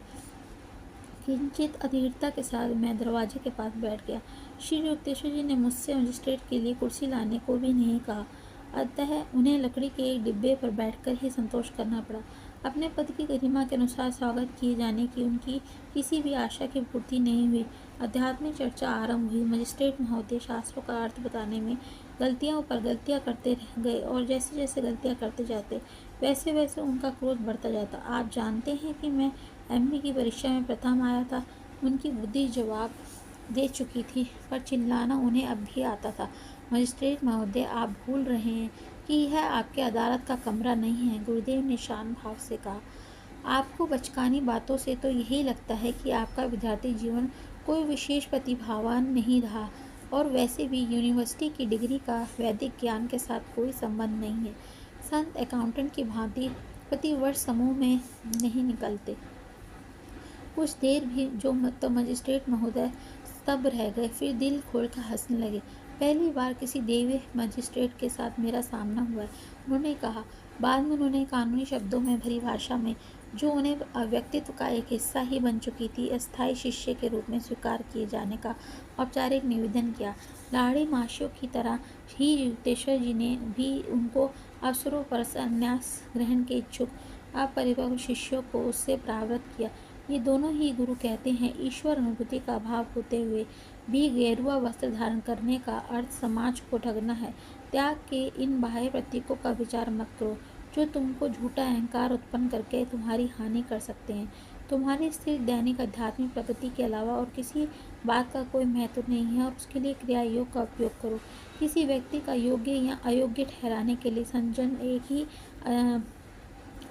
किंचित अधीरता के साथ मैं दरवाजे के पास बैठ गया। श्री युक्तेश्वर जी ने मुझसे मजिस्ट्रेट के लिए कुर्सी लाने को भी नहीं कहा, अतः उन्हें लकड़ी के एक डिब्बे पर बैठकर ही संतोष करना पड़ा। अपने पद की गरिमा के अनुसार स्वागत किए जाने की उनकी किसी भी आशा की पूर्ति नहीं हुई। आध्यात्मिक चर्चा आरंभ हुई। मजिस्ट्रेट महोदय शास्त्रों का अर्थ बताने में गलतियों पर गलतियां करते रह गए और जैसे जैसे गलतियां करते जाते वैसे वैसे उनका क्रोध बढ़ता जाता। आप जानते हैं कि मैं एमए की परीक्षा में प्रथम आया था। उनकी बुद्धि जवाब दे चुकी थी, पर चिल्लाना उन्हें अब भी आता था। मजिस्ट्रेट महोदय, आप भूल रहे हैं कि यह आपके अदालत का कमरा नहीं है, गुरुदेव ने शांत भाव से कहा। आपको बचकानी बातों से तो यही लगता है कि आपका विद्यार्थी जीवन कोई विशेष प्रतिभावान नहीं रहा, और वैसे भी यूनिवर्सिटी की डिग्री का वैदिक ज्ञान के साथ कोई संबंध नहीं है। संत अकाउंटेंट की भांति प्रतिवर्ष समूह में नहीं निकलते। कुछ देर भी जो तो मजिस्ट्रेट महोदय स्तब्ध रह गए, फिर दिल खोलकर हंसने लगे। पहली बार किसी देवी मजिस्ट्रेट के साथ मेरा सामना हुआ है, उन्होंने कहा। बाद में उन्होंने कानूनी शब्दों में भरी भाषा में, जो उन्हें व्यक्तित्व का एक हिस्सा ही बन चुकी थी, अस्थायी शिष्य के रूप में स्वीकार किए जाने का औपचारिक निवेदन किया। लाड़ी माशियों की तरह ही युक्तेश्वर जी ने भी उनको अवसरों पर संन्यास ग्रहण के इच्छुक अपरिपक्व शिष्यों को उससे परावृत्त किया। ये दोनों ही गुरु कहते हैं, ईश्वर अनुभूति का अभाव होते हुए भी गेरुआ वस्त्र धारण करने का अर्थ समाज को ठगना है। त्याग के इन बाह्य प्रतीकों का विचार मत करो, जो तुमको झूठा अहंकार उत्पन्न करके तुम्हारी हानि कर सकते हैं। तुम्हारी स्थिर दैनिक आध्यात्मिक प्रगति के अलावा और किसी बात का कोई महत्व नहीं है, और उसके लिए क्रिया योग का उपयोग करो। किसी व्यक्ति का योग्य या अयोग्य ठहराने के लिए संजन एक ही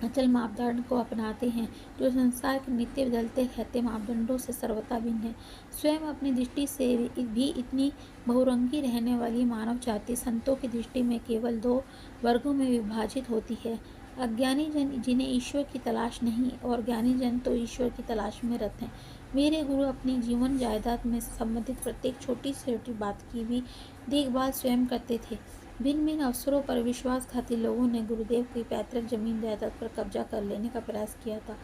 अचल मापदंड को अपनाते हैं, जो संसार के नित्य बदलते रहते मापदंडों से सर्वथा भिन्न है। स्वयं अपनी दृष्टि से भी इतनी बहुरंगी रहने वाली मानव जाति संतों की दृष्टि में केवल दो वर्गों में विभाजित होती है। अज्ञानी जन, जिन्हें ईश्वर की तलाश नहीं, और ज्ञानी जन तो ईश्वर की तलाश में रत हैं। मेरे गुरु अपनी जीवन जायदाद में संबंधित प्रत्येक छोटी से छोटी बात की भी देखभाल स्वयं करते थे। भिन्न भिन्न अवसरों पर विश्वासघाती लोगों ने गुरुदेव की पैतृक जमीन जायदाद पर कब्जा कर लेने का प्रयास किया था।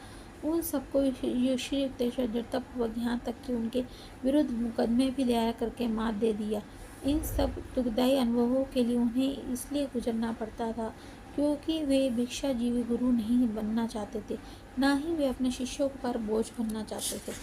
उन सबको श्री युक्तेश्वर दृढ़तापूर्वक, यहाँ तक कि उनके विरुद्ध मुकदमे भी दायर करके मात दे दिया। इन सब दुखदायी अनुभवों के लिए उन्हें इसलिए गुजरना पड़ता था क्योंकि वे भिक्षाजीवी गुरु नहीं बनना चाहते थे, ना ही वे अपने शिष्यों पर बोझ बनना चाहते थे।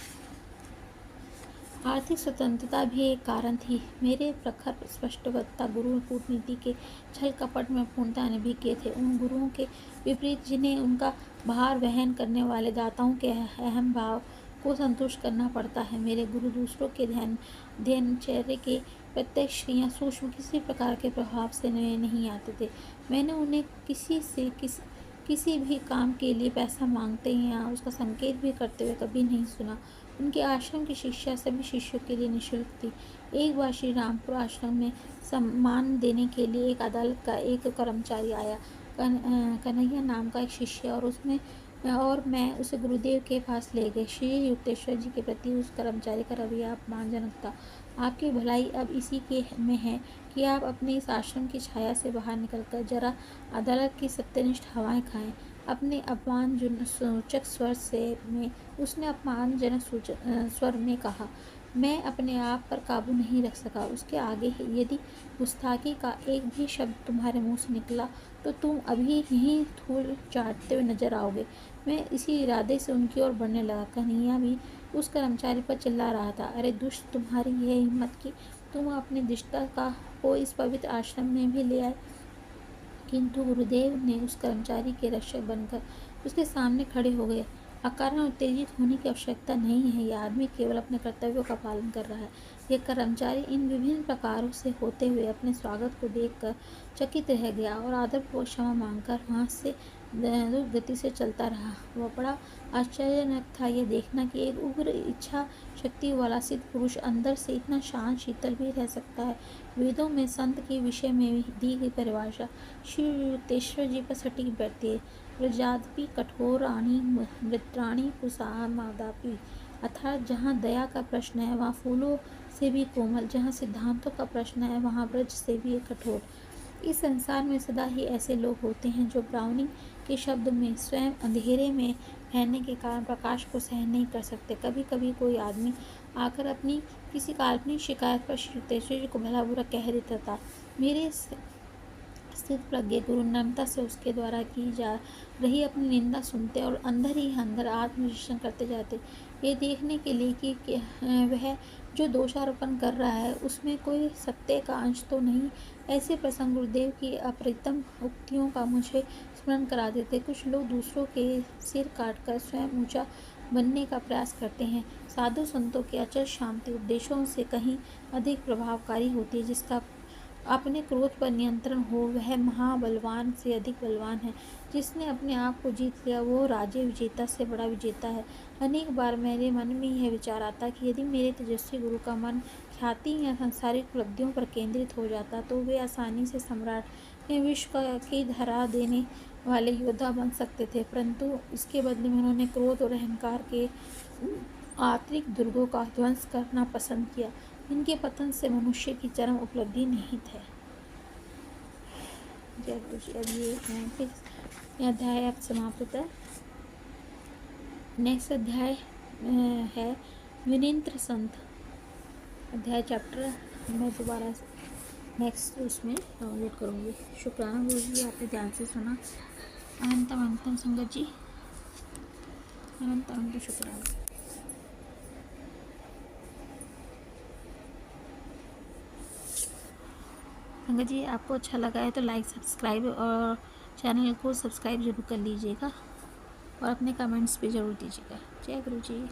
आर्थिक स्वतंत्रता भी एक कारण थी। मेरे प्रखर स्पष्टवक्ता गुरु कूटनीति के छल कपट में पूर्णतः अनभिज्ञ थे। उन गुरुओं के विपरीत जिन्हें उनका भार वहन करने वाले दाताओं के अहम भाव को संतुष्ट करना पड़ता है, मेरे गुरु दूसरों के दिनचर्या के प्रत्यक्ष या सूक्ष्म किसी प्रकार के प्रभाव से नहीं आते थे। मैंने उन्हें किसी भी काम के लिए पैसा मांगते या उसका संकेत भी करते हुए कभी नहीं सुना। उनके आश्रम की शिक्षा सभी शिष्यों के लिए निःशुल्क थी। एक बार श्री रामपुर आश्रम में सम्मान देने के लिए एक अदालत का एक कर्मचारी आया। कन्हैया नाम का एक शिष्य, और मैं उसे गुरुदेव के पास ले गए। श्री युक्तेश्वर जी के प्रति उस कर्मचारी का रवैया अपमानजनक था। आपकी भलाई अब इसी के में है कि आप अपने इस आश्रम की छाया से बाहर निकलकर जरा अदालत की सत्यनिष्ठ हवाएं खाएं। अपने अपमानसूचक उसने अपमानजनक स्वर में कहा। मैं अपने आप पर काबू नहीं रख सका। उसके आगे यदि गुस्ताखी का एक भी शब्द तुम्हारे मुंह से निकला तो तुम अभी यहीं धूल चाटते हुए नजर आओगे। मैं इसी इरादे से उनकी ओर बढ़ने लगा। कन्हैया भी उस कर्मचारी पर चिल्ला रहा था, अरे दुष्ट, तुम्हारी यह हिम्मत कि तुम अपनी दिष्टा को इस पवित्र आश्रम में भी ले आए। किंतु गुरुदेव ने उस कर्मचारी के रक्षक बनकर उसके सामने खड़े हो गए। अकारण उत्तेजित होने की आवश्यकता नहीं है। यह आदमी केवल अपने कर्तव्यों का पालन कर रहा है। यह कर्मचारी इन विभिन्न प्रकारों से होते हुए अपने स्वागत को देखकर चकित रह गया और आदरपूर्वक क्षमा मांगकर वहाँ से द्रुत गति से चलता रहा। वह बड़ा आश्चर्यजनक था यह देखना कि एक उग्र इच्छा शक्ति वाला सिद्ध पुरुष अंदर से इतना शांत शीतल भी रह सकता है। वेदों में संत के विषय में दी गई परिभाषा श्री युक्तेश्वर जी पर सटीक बैठती है। व्रजादपि कठोराणि मृत्राणि कुसामादापि, अर्थात जहाँ दया का प्रश्न है वहाँ फूलों से भी कोमल, जहाँ सिद्धांतों का प्रश्न है वहाँ व्रज से भी कठोर। इस संसार में सदा ही ऐसे लोग होते हैं जो ब्राउनिंग के शब्द में स्वयं अंधेरे में रहने के कारण प्रकाश को सहन नहीं कर सकते। कभी कभी कोई आदमी आकर अपनी किसी काल्पनिक शिकायत पर श्री युक्तेश्वर जी को भला बुरा कह देता था। मेरे स्थित प्रज्ञ गुरु नम्रता से उसके द्वारा की जा रही अपनी निंदा सुनते और अंदर ही अंदर आत्मविश्लेषण करते जाते, ये देखने के लिए कि वह जो दोषारोपण कर रहा है उसमें कोई सत्य का अंश तो नहीं। ऐसे प्रसंग गुरुदेव की अपरितम उक्तियों का मुझे स्मरण करा देते। कुछ लोग दूसरों के सिर काटकर स्वयं ऊंचा बनने का प्रयास करते हैं। साधु संतों के अचल शांति उपदेशों से कहीं अधिक प्रभावकारी होती है। जिसका अपने क्रोध पर नियंत्रण हो वह महाबलवान से अधिक बलवान है। जिसने अपने आप को जीत लिया वो राज्य विजेता से बड़ा विजेता है। अनेक बार मेरे मन में यह विचार आता कि यदि मेरे तेजस्वी गुरु का मन ख्याति या सांसारिक उपलब्धियों पर केंद्रित हो जाता तो वे आसानी से सम्राट ये विश्व की धरा देने वाले योद्धा बन सकते थे, परंतु इसके बदले में उन्होंने क्रोध और अहंकार के आंतरिक दुर्गों का ध्वंस करना पसंद किया। इनके पतन से मनुष्य की चरम उपलब्धि निहित है। जय गुरु जी। अब ये अध्याय अब समाप्त होता है। नेक्स्ट अध्याय है विनित्र संत अध्याय चैप्टर। मैं दोबारा नेक्स्ट उसमें डाउनलोड करूँगी। शुक्राना गुरु जी, आपने ध्यान से सुना। अनंतम अनंतम संगत जी, अनंत अनंत शुक्राना। संगत जी, आपको अच्छा लगा है तो लाइक सब्सक्राइब और चैनल को सब्सक्राइब जरूर कर लीजिएगा और अपने कमेंट्स भी ज़रूर दीजिएगा। जय गुरु जी।